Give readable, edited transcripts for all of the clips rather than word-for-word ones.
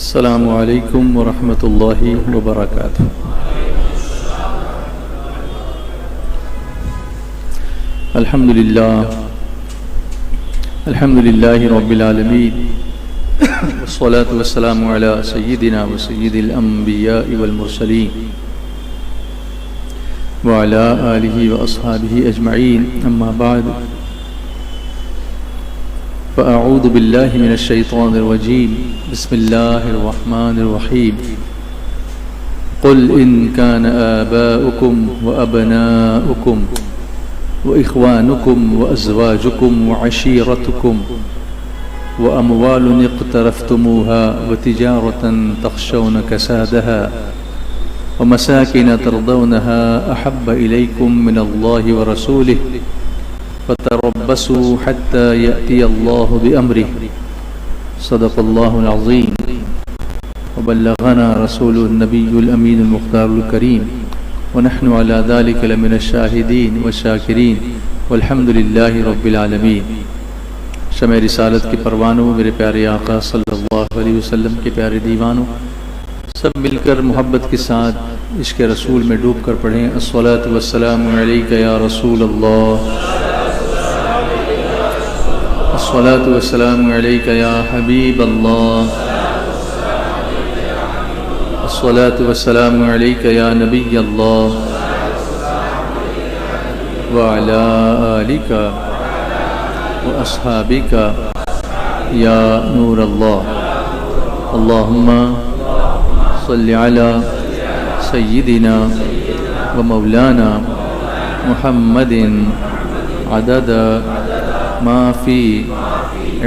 السلام علیکم ورحمۃ اللہ وبرکاتہ۔ الحمد للہ رب العالمین والصلاة والسلام علی سیدنا و سید الانبیاء والمرسلین وعلی آلہ واصحابہ اجمعین، اما بعد فأعوذ باللہ من الشیطان الرجیم، بسم اللہ الرحمن الرحیم۔ قل ان كان آباؤكم وأبناؤكم وإخوانكم وأزواجكم وعشيرتكم وأموال اقترفتموها وتجارة تخشون كسادها ومساكن ترضونها أحب إليكم من الله ورسوله فتربصوا حتى يأتي الله بأمره، صدق الله العظيم وبلغنا رسول النبي الأمين المختار الكريم ونحن على ذلك لمن الشاهدين والشاكرين والحمد لله رب العالمين۔ شمع رسالت کے پروانوں، میرے پیارے آقا صلی اللہ علیہ وسلم کے پیارے دیوانوں، سب مل کر محبت کے ساتھ عشق رسول میں ڈوب کر پڑھیں الصلاۃ والسلام علیک یا رسول اللہ، الصلاۃ والسلام علیک یا حبیب اللہ، الصلاۃ والسلام علیک یا نبی اللہ وعلی آلک واصحابک یا نور اللہ۔ اللہم صل علی سیدنا و مولانا محمد عدد ما فی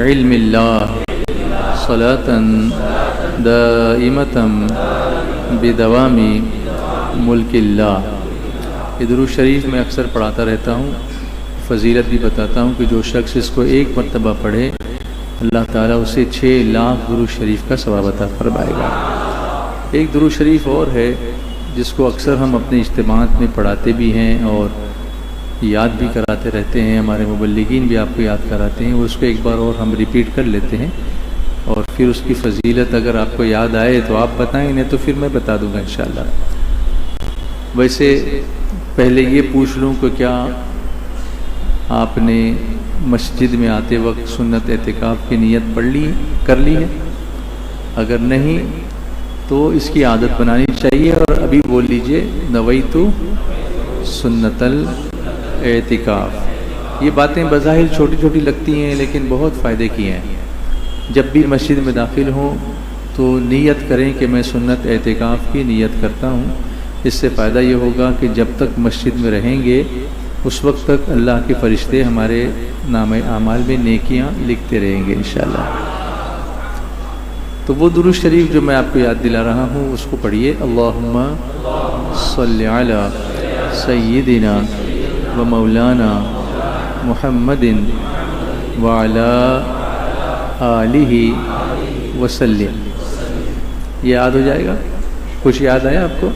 علم اللہ صلاة دائمة بدوام ملک اللہ۔ یہ درود شریف میں اکثر پڑھاتا رہتا ہوں، فضیلت بھی بتاتا ہوں کہ جو شخص اس کو ایک مرتبہ پڑھے اللہ تعالیٰ اسے 6 لاکھ درود شریف کا ثواب عطا فرمائے گا۔ ایک درود شریف اور ہے جس کو اکثر ہم اپنے اجتماعات میں پڑھاتے بھی ہیں اور یاد بھی کراتے رہتے ہیں، ہمارے مبلغین بھی آپ کو یاد کراتے ہیں، وہ اس کو ایک بار اور ہم ریپیٹ کر لیتے ہیں اور پھر اس کی فضیلت اگر آپ کو یاد آئے تو آپ بتائیں، نہیں تو پھر میں بتا دوں گا انشاءاللہ۔ ویسے پہلے یہ پوچھ لوں کہ کیا آپ نے مسجد میں آتے وقت سنت اعتکاف کی نیت کر لی ہے؟ اگر نہیں تو اس کی عادت بنانی چاہیے، اور ابھی بول لیجئے نویت سنت الاعتکاف۔ یہ باتیں بظاہر چھوٹی چھوٹی لگتی ہیں لیکن بہت فائدے کی ہیں۔ جب بھی مسجد میں داخل ہوں تو نیت کریں کہ میں سنت اعتکاف کی نیت کرتا ہوں۔ اس سے فائدہ یہ ہوگا کہ جب تک مسجد میں رہیں گے اس وقت تک اللہ کے فرشتے ہمارے نامہ اعمال میں نیکیاں لکھتے رہیں گے انشاءاللہ۔ تو وہ درود شریف جو میں آپ کو یاد دلا رہا ہوں اس کو پڑھیے، اللہم صلی علی سیدنا و مولانا محمد وعلی آلہ وسلم۔ یہ یاد ہو جائے گا؟ کچھ یاد آیا آپ کو؟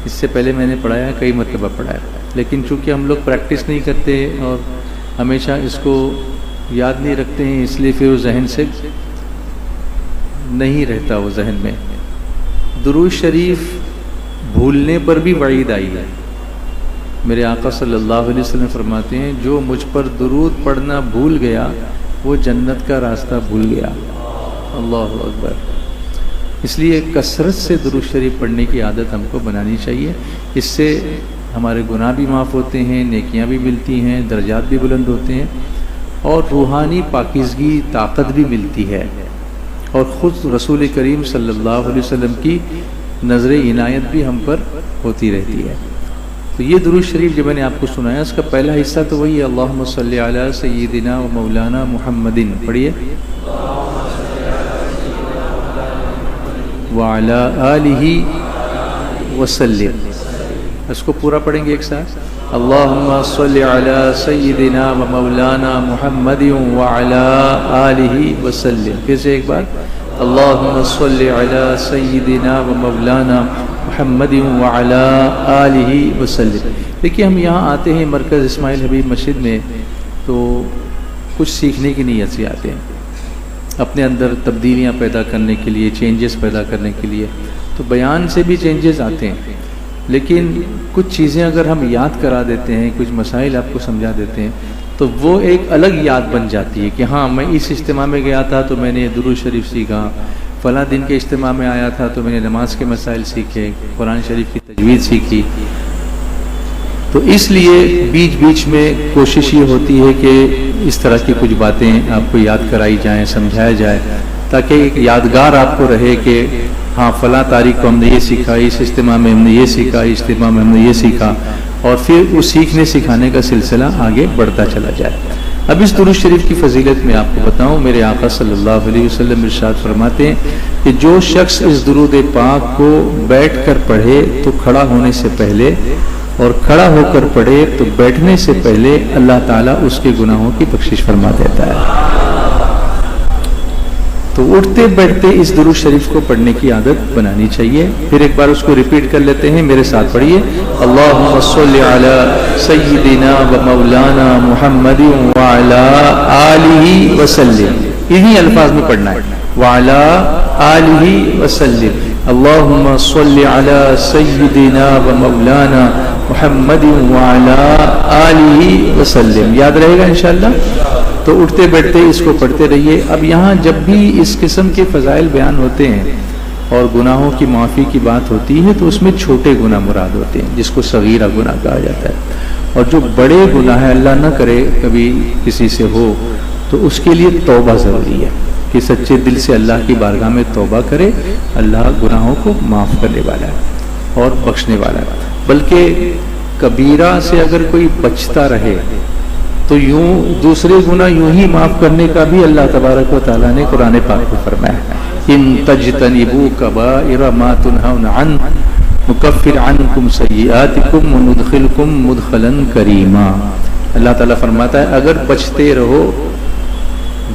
اس سے پہلے میں نے پڑھایا، کئی مرتبہ پڑھایا، لیکن چونکہ ہم لوگ پریکٹس نہیں کرتے اور ہمیشہ اس کو یاد نہیں رکھتے ہیں، اس لیے پھر وہ ذہن سے نہیں رہتا، وہ ذہن میں۔ درود شریف بھولنے پر بھی وعید آئی ہے۔ میرے آقا صلی اللہ علیہ وسلم فرماتے ہیں جو مجھ پر درود پڑھنا بھول گیا وہ جنت کا راستہ بھول گیا۔ اللہ اکبر۔ اس لیے کثرت سے درود شریف پڑھنے کی عادت ہم کو بنانی چاہیے، اس سے ہمارے گناہ بھی معاف ہوتے ہیں، نیکیاں بھی ملتی ہیں، درجات بھی بلند ہوتے ہیں، اور روحانی پاکیزگی طاقت بھی ملتی ہے، اور خود رسول کریم صلی اللہ علیہ وسلم کی نظر عنایت بھی ہم پر ہوتی رہتی ہے۔ تو یہ درود شریف جو میں نے آپ کو سنایا اس کا پہلا حصہ تو وہی ہے، اللہم صلی علی سیدنا و مولانا محمد، پڑھیے، وعلی آلہ وسلم۔ اس کو پورا پڑھیں گے ایک ساتھ، اللہم صلی علی سیدنا و مولانا محمد وعلی آلہ وسلم۔ پھر سے ایک بار، اللہم صلی علی سیدنا و مولانا محمد وعلی آلہ وسلم۔ دیکھیے ہم یہاں آتے ہیں مرکز اسماعیل حبیب مسجد میں تو کچھ سیکھنے کی نیت سے آتے ہیں، اپنے اندر تبدیلیاں پیدا کرنے کے لیے، چینجز پیدا کرنے کے لیے، تو بیان سے بھی چینجز آتے ہیں، لیکن کچھ چیزیں اگر ہم یاد کرا دیتے ہیں، کچھ مسائل آپ کو سمجھا دیتے ہیں، تو وہ ایک الگ یاد بن جاتی ہے کہ ہاں میں اس اجتماع میں گیا تھا تو میں نے درود شریف سیکھا، فلاں دن کے اجتماع میں آیا تھا تو میں نے نماز کے مسائل سیکھے، قرآن شریف کی تجوید سیکھی۔ تو اس لیے بیچ بیچ میں کوشش یہ ہوتی ہے کہ اس طرح کی کچھ باتیں آپ کو یاد کرائی جائیں، سمجھایا جائے، تاکہ ایک یادگار آپ کو رہے کہ ہاں فلاں تاریخ کو ہم نے یہ سیکھا، اس اجتماع میں ہم نے یہ سیکھا، اس اجتماع میں ہم نے یہ سیکھا، اور پھر اس سیکھنے سکھانے کا سلسلہ آگے بڑھتا چلا جائے۔ اب اس درود شریف کی فضیلت میں آپ کو بتاؤں، میرے آقا صلی اللہ علیہ وسلم ارشاد فرماتے ہیں کہ جو شخص اس درود پاک کو بیٹھ کر پڑھے تو کھڑا ہونے سے پہلے، اور کھڑا ہو کر پڑھے تو بیٹھنے سے پہلے، اللہ تعالیٰ اس کے گناہوں کی بخشش فرما دیتا ہے۔ تو اٹھتے بیٹھتے اس درود شریف کو پڑھنے کی عادت بنانی چاہیے۔ پھر ایک بار اس کو ریپیٹ کر لیتے ہیں، میرے ساتھ پڑھیے، اللہم صلی علی سیدنا و مولانا محمد وعلی آلہ وسلم، انہی الفاظ میں پڑھنا ہے، وعلی آلہ وسلم، اللہم صلی علی سیدنا و مولانا محمد وعلی آلہ وسلم، یاد رہے گا انشاءاللہ۔ تو اٹھتے بیٹھتے اس کو پڑھتے رہیے۔ اب یہاں جب بھی اس قسم کے فضائل بیان ہوتے ہیں اور گناہوں کی معافی کی بات ہوتی ہے تو اس میں چھوٹے گناہ مراد ہوتے ہیں، جس کو صغیرہ گناہ کہا جاتا ہے، اور جو بڑے گناہ ہے، اللہ نہ کرے کبھی کسی سے ہو، تو اس کے لیے توبہ ضروری ہے کہ سچے دل سے اللہ کی بارگاہ میں توبہ کرے۔ اللہ گناہوں کو معاف کرنے والا ہے اور بخشنے والا ہے۔ بلکہ کبیرہ سے اگر کوئی بچتا رہے تو یوں دوسرے گناہ یوں ہی معاف کرنے کا بھی اللہ تبارک و تعالیٰ نے قرآن پاک میں فرمایا ہے، ان تجتنبوا کبائر ما تنہون عنہ نکفر عنکم سیئاتکم وندخلکم مدخلا کریما۔ اللہ تعالیٰ فرماتا ہے اگر بچتے رہو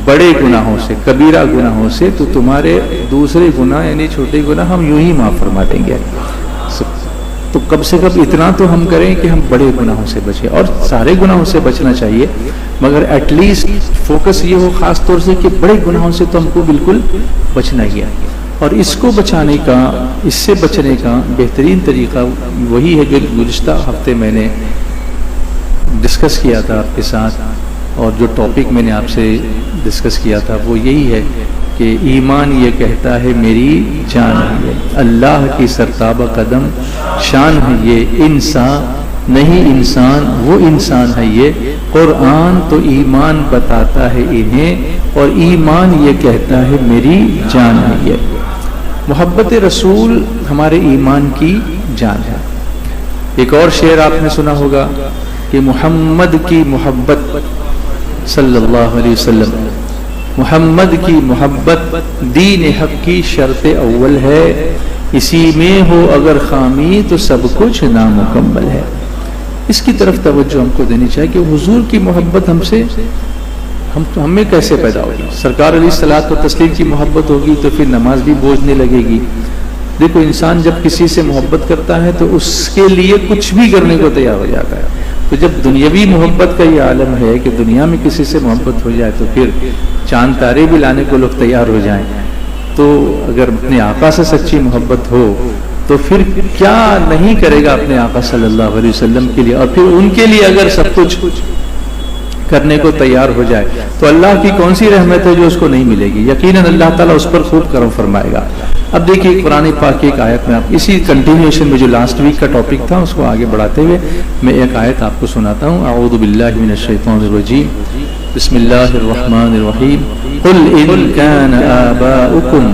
بڑے گناہوں سے، کبیرہ گناہوں سے، تو تمہارے دوسرے گناہ یعنی چھوٹے گناہ ہم یوں ہی معاف فرما دیں گے۔ تو کم سے کم اتنا تو ہم کریں کہ ہم بڑے گناہوں سے بچیں، اور سارے گناہوں سے بچنا چاہیے، مگر ایٹ لیسٹ فوکس یہ ہو خاص طور سے کہ بڑے گناہوں سے تو ہم کو بالکل بچنا ہی ہے۔ اور اس کو بچانے کا، اس سے بچنے کا بہترین طریقہ وہی ہے جو گزشتہ ہفتے میں نے ڈسکس کیا تھا آپ کے ساتھ، اور جو ٹاپک میں نے آپ سے ڈسکس کیا تھا وہ یہی ہے کہ ایمان یہ کہتا ہے میری جان ہے، اللہ کی سرتابہ قدم شان ہے یہ، انسان نہیں انسان وہ انسان ہے یہ، قرآن تو ایمان بتاتا ہے انہیں، اور ایمان یہ کہتا ہے میری جان ہے یہ۔ محبت رسول ہمارے ایمان کی جان ہے۔ ایک اور شعر آپ نے سنا ہوگا کہ محمد کی محبت صلی اللہ علیہ وسلم، محمد کی محبت دین حق کی شرط اول ہے، اسی میں ہو اگر خامی تو سب کچھ نامکمل ہے۔ اس کی طرف توجہ ہم کو دینی چاہیے کہ حضور کی محبت ہم میں کیسے پیدا ہوگی۔ سرکار علیہ الصلوۃ والتسلیم کی محبت ہوگی تو پھر نماز بھی بوجھنے لگے گی۔ دیکھو انسان جب کسی سے محبت کرتا ہے تو اس کے لیے کچھ بھی کرنے کو تیار ہو جاتا ہے۔ تو جب دنیاوی محبت کا یہ عالم ہے کہ دنیا میں کسی سے محبت ہو جائے تو پھر چاند تارے بھی لانے کو لوگ تیار ہو جائیں۔ تو اگر اپنے آقا سے سچی محبت ہو تو پھر کیا نہیں کرے گا اپنے آقا صلی اللہ علیہ وسلم کے لیے، اور پھر ان کے لیے اگر سب کچھ کرنے کو تیار ہو جائے تو اللہ کی کون سی رحمت ہے جو اس کو نہیں ملے گی۔ یقیناً اللہ تعالیٰ اس پر خوب کرم فرمائے گا۔ اب دیکھیے قرآن پاک کی ایک آیت میں آپ اسی کنٹینیوشن میں جو لاسٹ ویک کا ٹاپک تھا اس کو آگے بڑھاتے ہوئے میں ایک آیت آپ کو سناتا ہوں۔ اعوذ باللہ من الشیطان الرجیم، بسم اللہ الرحمن الرحیم، قل ان کان آباؤکم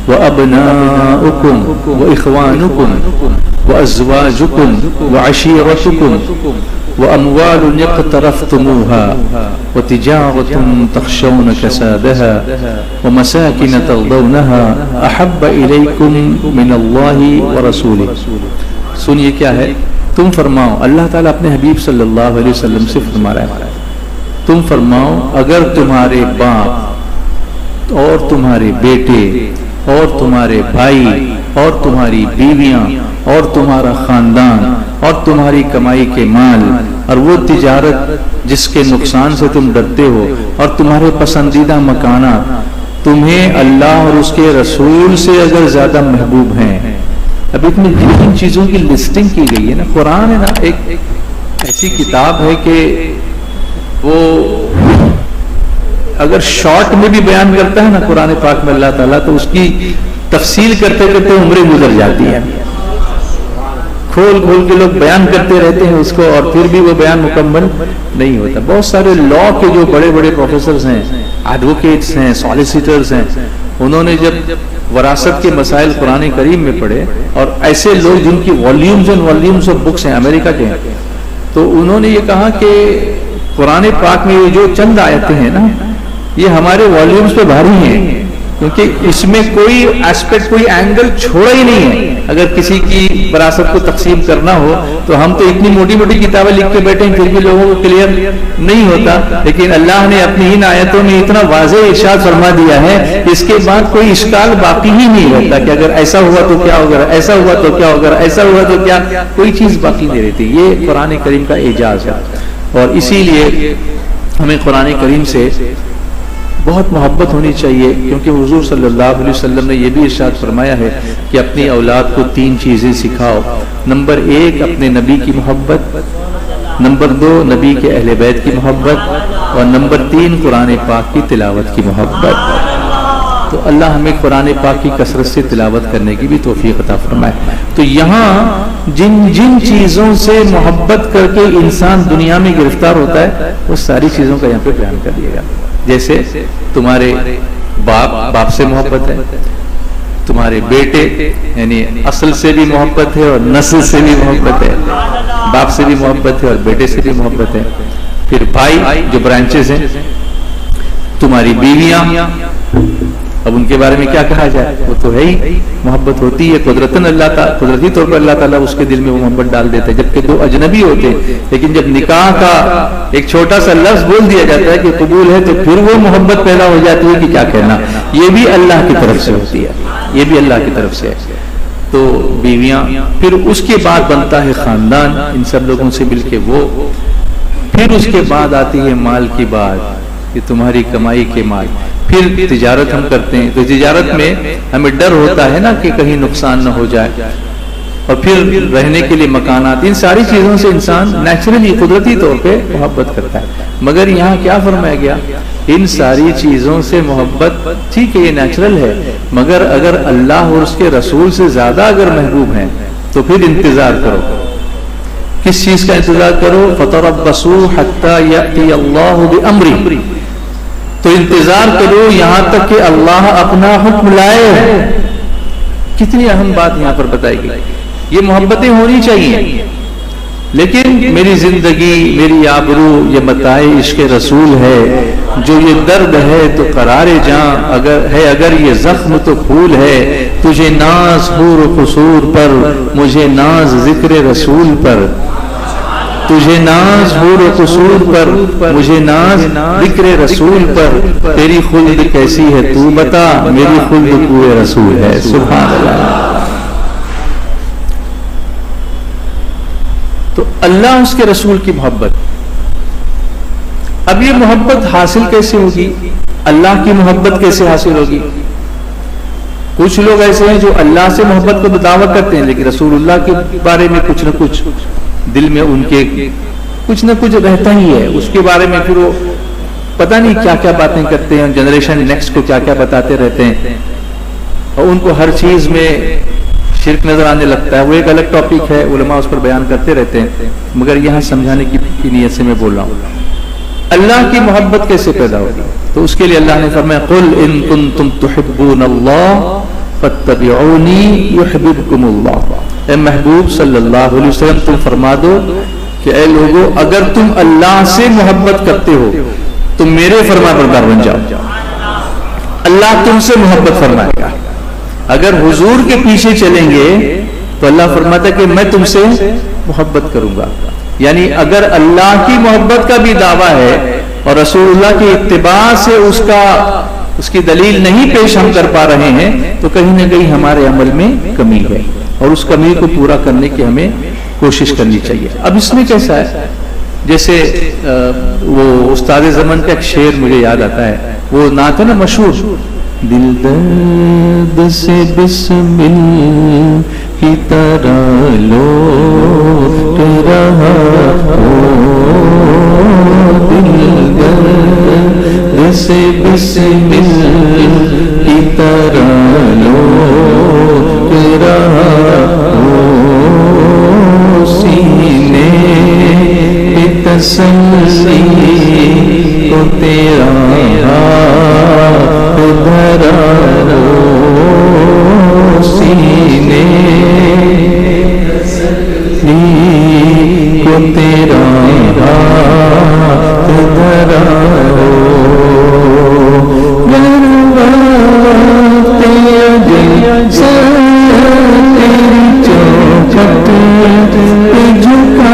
وابناؤکم واخوانکم وازواجکم وعشیرتکم وأموال اقترفتموها وتجارة تخشون كسادها ومساكن ترضونها أحب إليكم من الله ورسوله۔ سنیے کیا ہے، تم فرماؤ، اللہ تعالیٰ اپنے حبیب صلی اللہ علیہ وسلم سے فرما رہا ہے، تم فرماؤ اگر تمہارے باپ اور تمہارے بیٹے اور تمہارے بھائی اور تمہاری بیویاں اور تمہارا خاندان اور تمہاری کمائی کے مال اور وہ تجارت جس کے نقصان سے تم ڈرتے ہو اور تمہارے پسندیدہ مکانات تمہیں اللہ اور اس کے رسول سے اگر زیادہ محبوب ہیں. اب اتنی جن چیزوں کی لسٹنگ کی گئی ہے نا. قرآن ہے نا ایک ایسی کتاب ہے کہ وہ اگر شارٹ میں بھی بیان کرتا ہے نا قرآن پاک میں اللہ تعالیٰ, تو اس کی تفصیل کرتے کرتے عمریں گزر جاتی ہیں. کھول کھول کے لوگ بیان کرتے رہتے ہیں اس کو, اور پھر بھی وہ بیان مکمل نہیں ہوتا. بہت سارے لا کے جو بڑے بڑے پروفیسرز ہیں, ایڈوکیٹس ہیں, سالیسیٹرز ہیں, انہوں نے جب وراثت کے مسائل قرآن کریم میں پڑھے, اور ایسے لوگ جن کی volumes and volumes of books ہیں امریکہ کے ہیں, تو انہوں نے یہ کہا کہ قرآن پاک میں یہ جو چند آیتیں ہیں نا, یہ ہمارے والیومز پہ بھاری ہیں, کیونکہ اس میں کوئی ایسپیکٹ, کوئی اینگل چھوڑا ہی نہیں ہے. اگر کسی کی وراثت کو تقسیم کرنا ہو تو ہم تو اتنی موٹی موٹی کتابیں لکھ کے بیٹھے ہیں, پھر بھی لوگوں کو کلیئر نہیں ہوتا. لیکن اللہ نے اپنی ان آیتوں میں اتنا واضح ارشاد فرما دیا ہے کہ اس کے بعد کوئی اشکال باقی ہی نہیں رہتا کہ اگر ایسا ہوا تو کیا ہوگا, ایسا ہوا تو کیا ہوگا, ایسا ہوا تو کیا, کوئی چیز باقی نہیں رہتی. یہ قرآن کریم کا اعجاز ہے. اور اسی لیے ہمیں قرآن کریم سے بہت محبت ہونی چاہیے, کیونکہ حضور صلی اللہ علیہ وسلم نے یہ بھی ارشاد فرمایا ہے کہ اپنی اولاد کو 3 چیزیں سکھاؤ. نمبر 1 اپنے نبی کی محبت, نمبر 2 نبی کے اہل بیت کی محبت, اور نمبر 3 قرآن پاک کی تلاوت کی محبت. تو اللہ ہمیں قرآن پاک کی کثرت سے تلاوت کرنے کی بھی توفیق عطا فرمائے. تو یہاں جن چیزوں سے محبت کر کے انسان دنیا میں گرفتار ہوتا ہے, وہ ساری چیزوں کا یہاں پہ بیان کر دیا گیا. جیسے تمہارے باپ سے محبت ہے, تمہارے بیٹے یعنی اصل سے بھی محبت ہے اور نسل سے بھی محبت ہے, باپ سے بھی محبت ہے اور بیٹے سے بھی محبت ہے. پھر بھائی جو برانچز ہیں, تمہاری بیویاں, اب ان کے بارے میں کیا کہا جائے, وہ تو ہے ہی محبت ہوتی ہے قدرتی طور پر اللہ تعالیٰ اس کے دل میں وہ محبت ڈال دیتا ہے. جبکہ 2 اجنبی ہوتے, لیکن جب نکاح کا ایک چھوٹا سا لفظ بول دیا جاتا ہے کہ قبول ہے, تو پھر وہ محبت پیدا ہو جاتی ہے کہ کیا کہنا. یہ بھی اللہ کی طرف سے ہوتی ہے, یہ بھی اللہ کی طرف سے ہے. تو بیویاں, پھر اس کے بعد بنتا ہے خاندان, ان سب لوگوں سے مل کے وہ, پھر اس کے بعد آتی ہے مال کی بات کہ تمہاری کمائی کے مال. پھر تجارت ہم کرتے ہیں, تو تجارت میں ہمیں ڈر ہوتا ہے نا کہ کہیں نقصان نہ ہو جائے. اور پھر رہنے کے لیے مکانات, ان ساری چیزوں سے انسان نیچرلی قدرتی طور پہ محبت کرتا ہے. مگر یہاں کیا فرمایا گیا, ان ساری چیزوں سے محبت ٹھیک ہے, یہ نیچرل ہے, مگر اگر اللہ اور اس کے رسول سے زیادہ اگر محبوب ہیں تو پھر انتظار کرو. کس چیز کا انتظار کرو؟ فَتَرَبَّصُوا حَتَّى يَأْتِيَ اللَّهُ بِأَمْرِهِ, تو انتظار کرو یہاں تک کہ اللہ اپنا حکم لائے. کتنی اہم بات یہاں پر بتائی گئی. یہ محبتیں ہونی چاہیے, لیکن میری زندگی, میری آبرو, یہ متاع عشق رسول ہے. جو یہ درد ہے تو قرار جاں اگر یہ زخم تو پھول ہے. تجھے ناز حور و قصور پر, مجھے ناز ذکر رسول پر. تجھے ناز حور و قصور پر, مجھے ناز ذکر رسول پر. تیری خلد کیسی ہے تو بتا, میری خلد کوئے رسول ہے. سبحان اللہ. تو اللہ اس کے رسول کی محبت. اب یہ محبت حاصل کیسے ہوگی, اللہ کی محبت کیسے حاصل ہوگی؟ کچھ لوگ ایسے ہیں جو اللہ سے محبت کو دعویٰ کرتے ہیں, لیکن رسول اللہ کے بارے میں کچھ نہ کچھ دل میں ان کے کچھ نہ کچھ رہتا ہی ہے. اس کے بارے میں پھر وہ پتہ نہیں کیا کیا باتیں کرتے ہیں, جنریشن نیکسٹ کو کیا کیا بتاتے رہتے ہیں, اور ان کو ہر چیز میں شرک نظر آنے لگتا ہے. وہ ایک الگ ٹاپک ہے, علماء اس پر بیان کرتے رہتے ہیں, مگر یہاں سمجھانے کی نیت سے میں بول رہا ہوں. اللہ کی محبت کیسے پیدا ہوگی؟ تو اس کے لیے اللہ نے فرمایا قل ان کنتم تحبون اللہ فاتبعونی یحببکم اللہ. اے محبوب صلی اللہ علیہ وسلم تم فرما دو کہ اے لوگو, اگر تم اللہ سے محبت کرتے ہو تو میرے فرما بردار بن جاؤ. اللہ تم سے محبت فرمائے گا. اگر حضور کے پیچھے چلیں گے تو اللہ فرماتا ہے کہ میں تم سے محبت کروں گا. یعنی اگر اللہ کی محبت کا بھی دعویٰ ہے اور رسول اللہ کی اتباع سے اس کی دلیل نہیں پیش ہم کر پا رہے ہیں, تو کہیں نہ کہیں ہمارے عمل میں کمی ہے, اور اس کمی کو پورا کرنے کی ہمیں کوشش کرنی چاہیے. اب اس میں کیسا ہے, جیسے وہ استاد زمن کا ایک شعر مجھے یاد آتا ہے, وہ نعت ہے نا مشہور, دل درد سے بسمل کی طرح لوٹ رہا ہو، دل درد سے بسمل کی طرح لوٹ رہا ہو، سینے پہ تسلی کو تیرا ہاتھ دھرا ہو، سینے تسلی کو تیرا ہاتھ دھرا ہو، تیری چوکھٹ پہ جھکا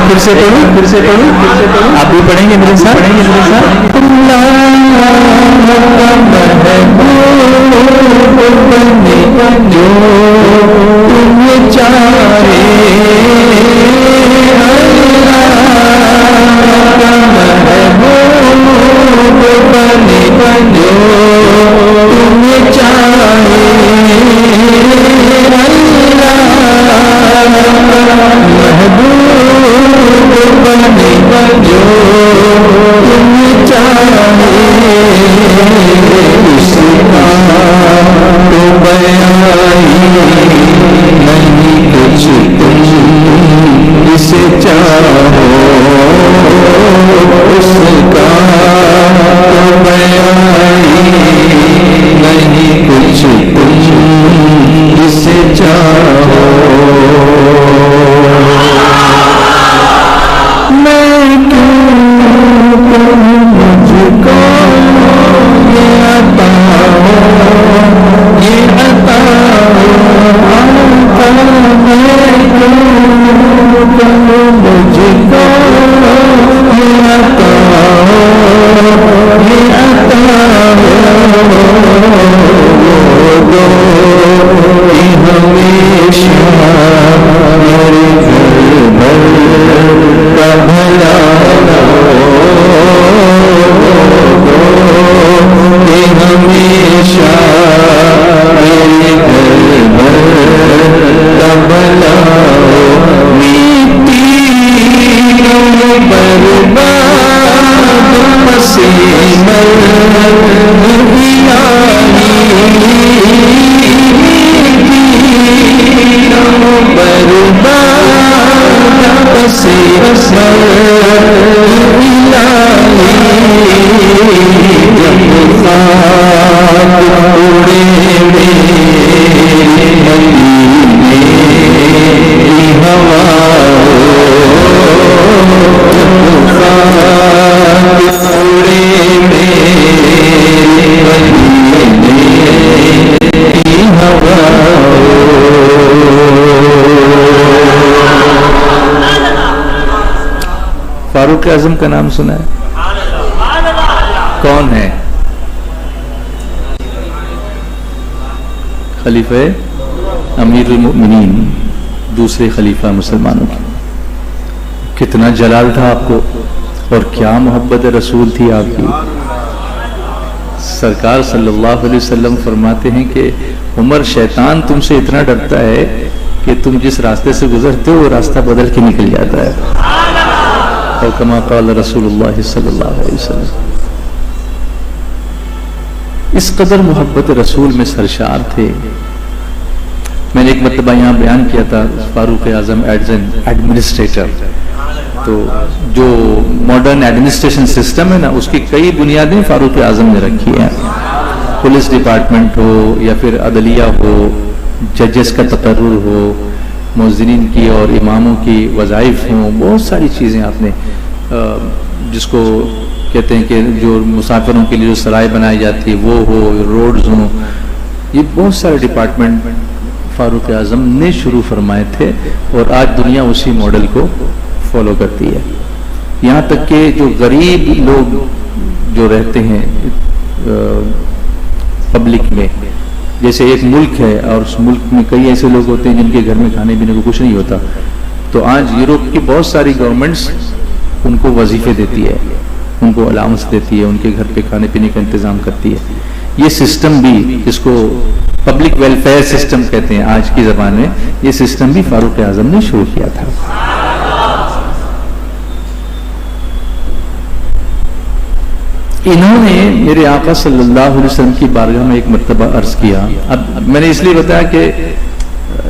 پھر سے پڑھو آپ بھی پڑھیں گے میرے ساتھ جو تم چاہے فاروق اعظم کا نام سنا ہے؟ کون ہے؟ خلیفہ امیر المؤمنین، دوسرے خلیفہ مسلمانوں کی. کتنا جلال تھا آپ کو اور کیا محبت رسول تھی آپ کی. سرکار صلی اللہ علیہ وسلم فرماتے ہیں کہ عمر شیطان تم سے اتنا ڈرتا ہے کہ تم جس راستے سے گزرتے ہو وہ راستہ بدل کے نکل جاتا ہے. اور کما قال رسول اللہ صلی اللہ علیہ وسلم. اس قدر محبت رسول میں سرشار تھے. میں نے ایک مرتبہ یہاں بیان کیا تھا فاروق اعظم ایز این ایڈمنسٹریٹر. تو جو ماڈرن ایڈمنسٹریشن سسٹم ہے نا، اس کی کئی بنیادیں فاروق اعظم نے رکھی ہیں. پولیس ڈپارٹمنٹ ہو یا پھر عدلیہ ہو، ججز کا تقرر ہو، مؤذنین کی اور اماموں کی وظائف ہوں، بہت ساری چیزیں آپ نے، جس کو کہتے ہیں کہ جو مسافروں کے لیے جو سرائے بنائی جاتی ہے وہ ہو، روڈز ہوں، یہ بہت سارے ڈپارٹمنٹ فاروق اعظم نے شروع فرمائے تھے اور آج دنیا اسی ماڈل کو فالو کرتی ہے. یہاں تک کہ جو غریب لوگ جو رہتے ہیں پبلک میں، جیسے ایک ملک ہے اور اس ملک میں کئی ایسے لوگ ہوتے ہیں جن کے گھر میں کھانے پینے کو کچھ نہیں ہوتا، تو آج یورپ کی بہت ساری گورنمنٹس ان کو وظیفے دیتی ہے، ان کو الاؤنس دیتی ہے، ان کے گھر پہ کھانے پینے کا انتظام کرتی ہے. یہ سسٹم بھی، جس کو پبلک ویلفیئر سسٹم کہتے ہیں آج کی زبان میں، یہ سسٹم بھی فاروق اعظم نے شروع کیا تھا. انہوں نے میرے آقا صلی اللہ علیہ وسلم کی بارگاہ میں ایک مرتبہ عرض کیا. اب میں نے اس لیے بتایا کہ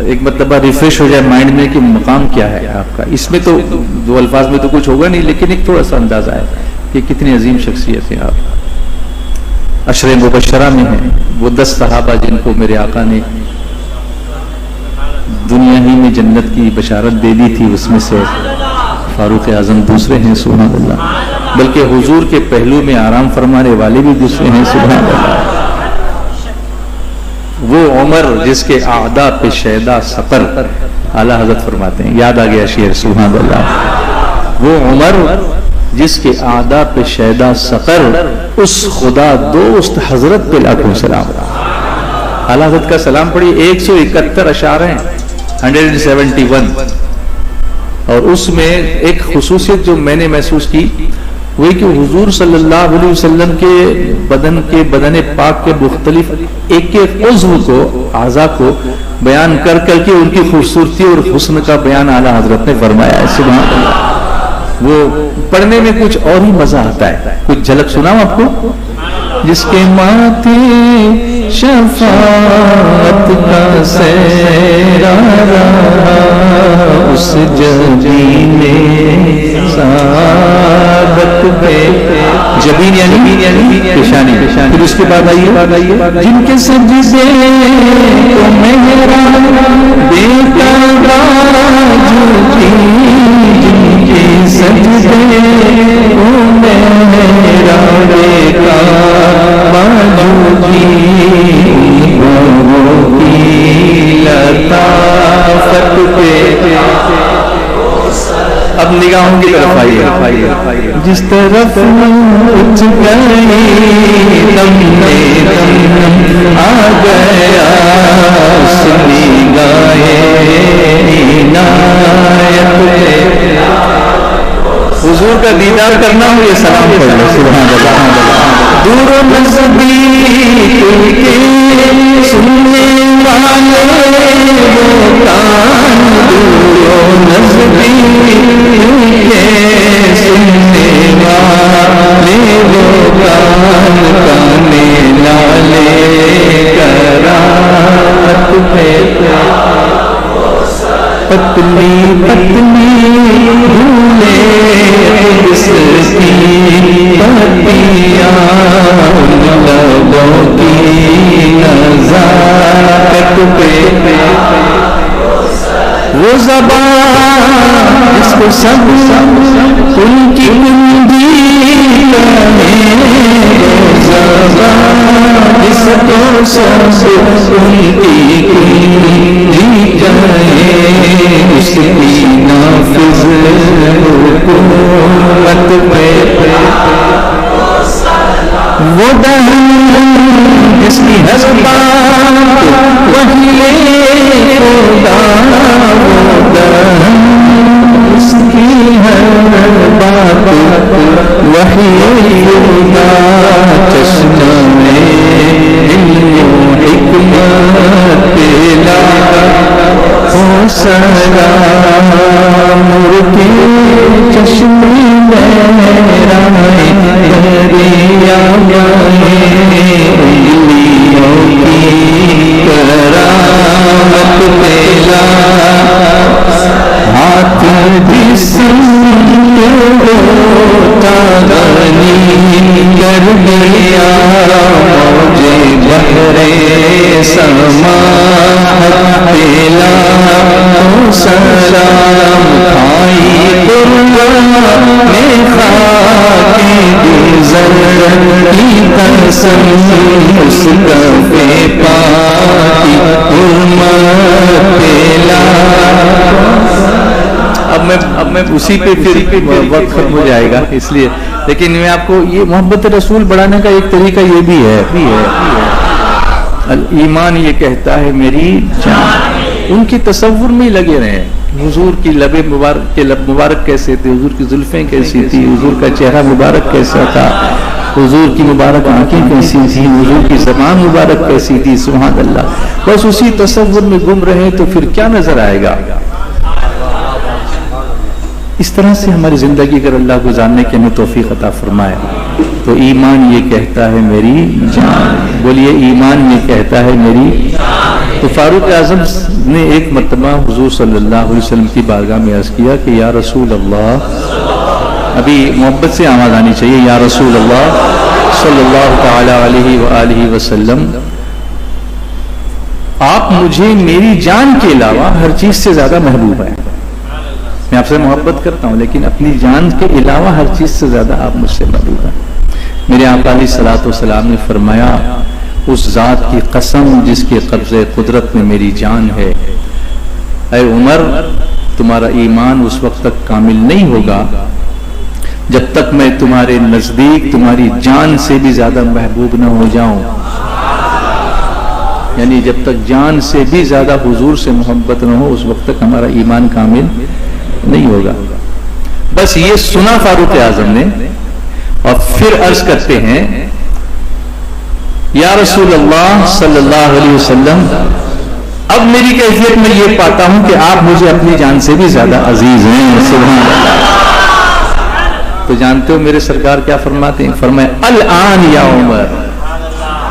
ایک مرتبہ ریفریش ہو جائے مائنڈ میں کہ مقام کیا ہے آپ کا. اس میں تو دو الفاظ میں تو کچھ ہوگا نہیں، لیکن ایک تھوڑا سا اندازہ ہے کہ کتنی عظیم شخصیت ہیں آپ. عشرہ مبشرہ میں ہیں وہ 10 صحابہ جن کو میرے آقا نے دنیا ہی میں جنت کی بشارت دے دی تھی، اس میں سے فاروق اعظم دوسرے ہیں. سبحان اللہ. بلکہ حضور کے پہلو میں آرام فرمانے والے بھی دوسرے ہیں. سبحان اللہ. وہ عمر جس کے اعداء پہ شیدا سقر، اعلیٰ حضرت فرماتے ہیں، یاد آ گیا شعر. سبحان اللہ. وہ عمر جس کے اعداء پہ شیدا سقر، اس خدا دوست حضرت پہ لاکھوں سلام. اعلیٰ حضرت کا سلام پڑھی 171 اشعار ہیں، 171. اور اس میں ایک خصوصیت جو میں نے محسوس کی وہی کہ حضور صلی اللہ علیہ وسلم کے بدن پاک کے مختلف ایک ایک عضو کو، اعضاء کو بیان کر کر کے ان کی خوبصورتی اور حسن کا بیان اعلیٰ حضرت نے فرمایا ہے. سبحان اللہ. وہ پڑھنے میں کچھ اور ہی مزہ آتا ہے. کچھ جھلک سناؤں آپ کو. جس کے ماتھے شفاعت کا سیرا رہا، اس جبین سعادت پہ، جبین یعنی پیشانی. پھر اس کے بعد آئیے جن کے سجدے کو میرا بیٹا جھوٹی، جن کے سجدے کو میرا بیٹا باجوٹی، وہ کی لطافت پہ. اب نگاہوں کی طرف آئیے. جس طرف اٹھ گئی دم میں دم آ گیا، اس نگاہ عنایت پہ. حضور کا دیدار کرنا ہو یہ سلام پڑھ لو. سبحان اللہ. دور و نزدیک کے سننے والے وہ کان، دور و نزدیک کے سننے والے وہ کان. پتلی پتلی بھولے اس کی پتیاں لبوں کی نزاکت پہ وہ زبان جس کو سب ان کی کندی کہیں وہ زبان جس کو سب ان کی کندی کہیں اس کی نافذ حکومت پہ وہ دہن جس کی حسبات وہی خدا وہ دہن اس کی ہر بات وہی خدا چشمہ میں علم و حکمت پلا ہو سلام کے چشمے میں رائے دریا انگلیوں کی کرامت پلا ہاتھ جسم تاغنی کر دیا مجھے بحرے سماحت پلا سلام کھائی قربان میں خاک گزر کی قسم اس کفے پاکی حرمت پلا. اب میں اسی پہ پھر وقت ختم ہو جائے گا اس لیے، لیکن میں آپ کو یہ محبت رسول بڑھانے کا ایک طریقہ یہ بھی ہے ایمان یہ کہتا ہے میری جان. ان کی تصور میں لگے رہے، حضور کی لب مبارک کیسے تھے، حضور کی زلفیں کیسی تھی، حضور کا چہرہ مبارک کیسا تھا، حضور کی مبارک آنکھیں کیسی تھی، حضور کی زبان مبارک کیسی تھی. سبحان اللہ. بس اسی تصور میں گم رہے تو پھر کیا نظر آئے گا. اس طرح سے ہماری زندگی اگر اللہ گزارنے کے ہمیں توفیق عطا فرمائے تو ایمان یہ کہتا ہے میری جان. بولیے ایمان یہ کہتا ہے میری. تو فاروق اعظم نے ایک مرتبہ حضور صلی اللہ علیہ وسلم کی بارگاہ میں عرض کیا کہ یا رسول اللہ، ابھی محبت سے آواز آنی چاہیے، یا رسول اللہ صلی اللہ تعالی علیہ وآلہ وسلم، آپ مجھے میری جان کے علاوہ ہر چیز سے زیادہ محبوب ہیں. میں آپ سے محبت کرتا ہوں لیکن اپنی جان کے علاوہ ہر چیز سے زیادہ آپ مجھ سے محبوب ہیں. میرے آقا علیہ الصلوۃ والسلام نے فرمایا اس ذات کی قسم جس کے قبضے قدرت میں میری جان ہے، اے عمر تمہارا ایمان اس وقت تک کامل نہیں ہوگا جب تک میں تمہارے نزدیک تمہاری جان سے بھی زیادہ محبوب نہ ہو جاؤں. یعنی جب تک جان سے بھی زیادہ حضور سے محبت نہ ہو اس وقت تک ہمارا ایمان کامل نہیں ہوگا. بس یہ سنا فاروق اعظم نے اور پھر عرض کرتے ہیں یا رسول اللہ صلی اللہ علیہ وسلم، اب میری کیفیت میں یہ پاتا ہوں کہ آپ مجھے اپنی جان سے بھی زیادہ عزیز ہیں. سبحان اللہ. تو جانتے ہو میرے سرکار کیا فرماتے ہیں؟ فرمائے الآن یا عمر،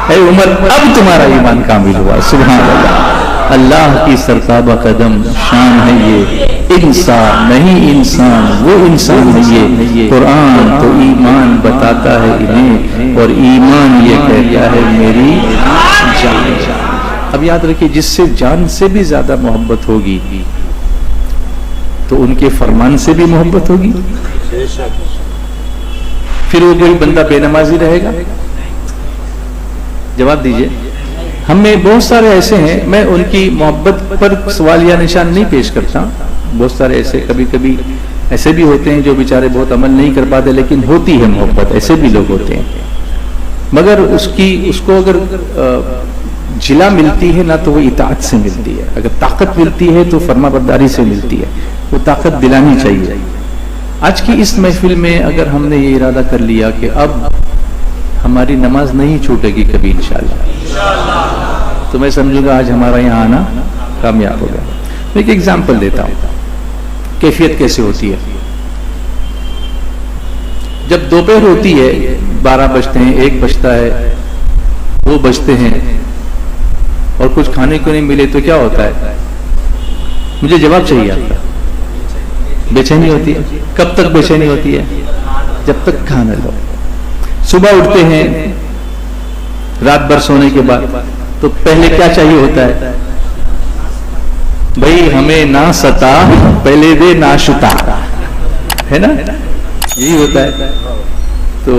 اے عمر اب تمہارا ایمان کامل ہوا. سبحان اللہ. اللہ کی سرتابہ قدم شان ہے یہ، انسان نہیں انسان، وہ انسان ہے یہ. قرآن تو ایمان بتاتا ہے انہیں اور ایمان یہ کہتا ہے میری جان. اب یاد رکھیے جس سے جان سے بھی زیادہ محبت ہوگی تو ان کے فرمان سے بھی محبت ہوگی. پھر وہ کوئی بندہ بے نمازی رہے گا؟ جواب دیجئے. ہم میں بہت سارے ایسے ہیں، میں ان کی محبت پر سوال یا نشان نہیں پیش کرتا. بہت سارے ایسے کبھی کبھی ایسے بھی ہوتے ہیں جو بیچارے بہت عمل نہیں کر پاتے لیکن ہوتی ہے محبت، ایسے بھی لوگ ہوتے ہیں. مگر اس کو اگر جلا ملتی ہے نہ تو وہ اطاعت سے ملتی ہے، اگر طاقت ملتی ہے تو فرما برداری سے ملتی ہے. وہ طاقت دلانی چاہیے. آج کی اس محفل میں اگر ہم نے یہ ارادہ کر لیا کہ اب ہماری نماز نہیں چھوٹے گی کبھی انشاءاللہ، تو میں سمجھوں گا آج ہمارا یہاں آنا کامیاب ہوگا. میں ایک ایگزامپل دیتا ہوں کیفیت کیسے ہوتی ہے. جب دوپہر ہوتی ہے 12 بجتے ہیں، 1 بجتا ہے، 2 بجتے ہیں اور کچھ کھانے کو نہیں ملے تو کیا ہوتا ہے؟ مجھے جواب چاہیے آپ کا. بے چینی ہوتی ہے. کب تک بے چینی ہوتی ہے؟ جب تک کھانا لو. صبح اٹھتے ہیں رات بھر سونے کے بعد تو پہلے کیا چاہیے ہوتا ہے؟ بھائی ہمیں نہ ستا پہلے دے ناشتا، ہے نا؟ یہی ہوتا ہے. تو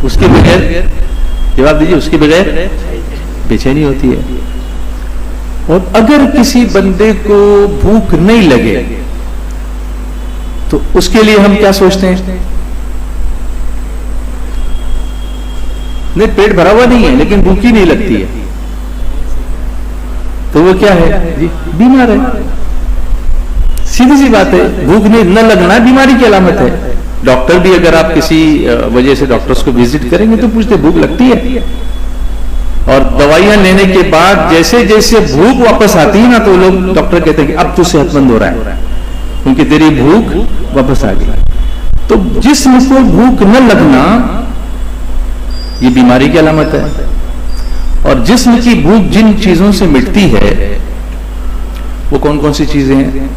اس کے بغیر جواب دیجیے، اس کے بغیر بے چینی ہوتی ہے. اور اگر کسی بندے کو بھوک نہیں لگے تو اس کے لیے ہم کیا سوچتے ہیں؟ نہیں، پیٹ بھرا ہوا نہیں ہے لیکن بھوک ہی نہیں لگتی ہے تو وہ کیا ہے؟ جی بیمار ہے. سیدھی سی بات ہے، بھوک نہ لگنا بیماری کی علامت ہے. ڈاکٹر بھی اگر آپ کسی وجہ سے ڈاکٹرز کو وزٹ کریں گے تو پوچھتے بھوک لگتی ہے، اور دوائیاں لینے کے بعد جیسے جیسے بھوک واپس آتی ہے نا تو لوگ ڈاکٹر کہتے ہیں کہ اب تو صحت مند ہو رہا ہے کیونکہ تیری بھوک واپس آ گئی. تو جسم کو بھوک نہ لگنا یہ بیماری کی علامت ہے. اور جسم کی بھوک جن چیزوں سے مٹتی ہے وہ کون کون سی چیزیں ہیں؟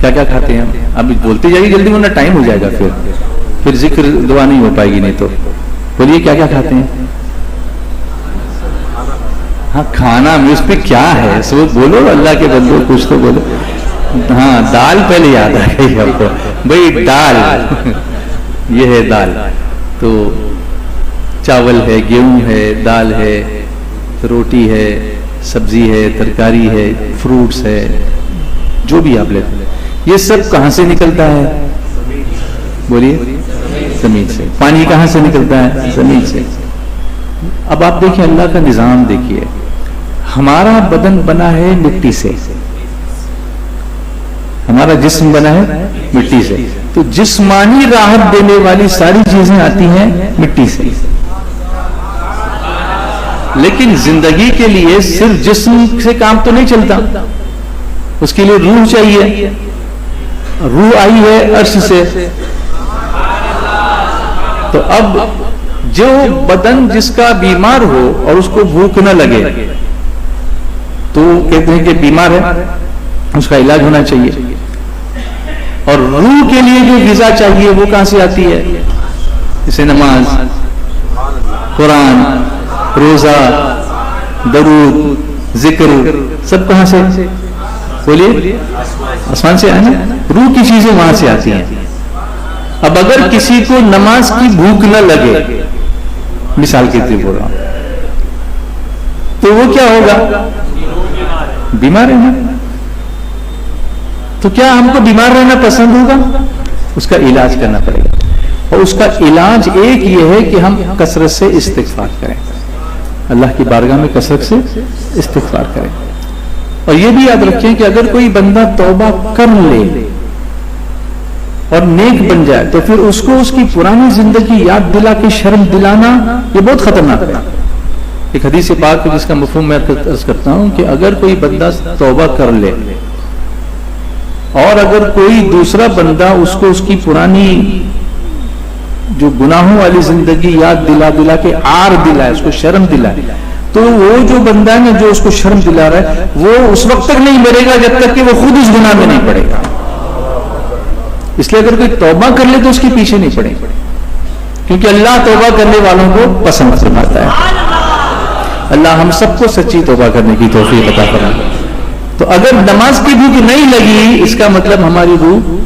کیا کیا کھاتے ہیں ہم؟ اب بولتے جائیے جلدی ورنہ ٹائم ہو جائے گا، پھر ذکر دعا نہیں ہو پائے گی. نہیں تو بولیے کیا کیا کھاتے ہیں؟ ہاں کھانا میں اس پہ کیا ہے سو بولو، اللہ کے بندو کچھ تو بولو. ہاں دال پہلے یاد آ گئی آپ کو. بھائی دال یہ ہے دال، تو چاول ہے، گیہوں ہے، دال ہے، روٹی ہے، سبزی ہے، ترکاری ہے، فروٹس ہے، جو بھی آپ لیتے ہیں. یہ سب کہاں سے نکلتا ہے؟ بولیے زمین سے. پانی کہاں سے نکلتا ہے؟ زمین سے. اب آپ دیکھیں اللہ کا نظام دیکھیے. ہمارا بدن بنا ہے مٹی سے، ہمارا جسم بنا ہے مٹی سے، تو جسمانی راحت دینے والی ساری چیزیں آتی ہیں مٹی سے. لیکن زندگی کے لیے صرف جسم سے کام تو نہیں چلتا، اس کے لیے روح چاہیے. روح آئی ہے عرش سے. تو اب جو بدن جس کا بیمار ہو اور اس کو بھوک نہ لگے تو کہتے ہیں کہ بیمار ہے، اس کا علاج ہونا چاہیے. اور روح کے لیے جو غذا چاہیے وہ کہاں سے آتی ہے؟ جیسے نماز، قرآن، روزہ، درود، ذکر، سب کہاں سے؟ بولیے آسمان سے آئے نا. روح کی چیزیں وہاں سے آتی ہیں. اب اگر کسی کو نماز کی بھوک نہ لگے، مثال کے طور بول رہا ہوں، تو وہ کیا ہوگا؟ بیمار ہے نا. تو کیا ہم کو بیمار رہنا پسند ہوگا؟ اس کا علاج کرنا پڑے گا. اور اس کا علاج ایک یہ ہے کہ ہم کثرت سے استغفار کریں، اللہ کی بارگاہ میں کثرت سے استغفار کریں. اور یہ بھی یاد رکھیں کہ اگر کوئی بندہ توبہ کر لے اور نیک بن جائے تو پھر اس کو اس کی پرانی زندگی یاد دلا کے شرم دلانا یہ بہت خطرناک ہے. ایک حدیث پاک جس کا مفہوم میں عرض کرتا ہوں کہ اگر کوئی بندہ توبہ کر لے اور اگر کوئی دوسرا بندہ اس کو اس کی پرانی جو گناہوں والی زندگی یاد دلا دلا کے آر دلائے، اس کو شرم دلائے، تو وہ جو بندہ ہے نا جو اس کو شرم دلا رہا ہے وہ اس وقت تک نہیں مرے گا جب تک کہ وہ خود اس گناہ میں نہیں پڑے گا. اس لیے اگر کوئی توبہ کر لے تو اس کے پیچھے نہیں پڑے، کیونکہ اللہ توبہ کرنے والوں کو پسند فرماتا ہے. اللہ ہم سب کو سچی توبہ کرنے کی توفیق عطا فرمائے. تو اگر نماز کی بھوک نہیں لگی اس کا مطلب ہماری روح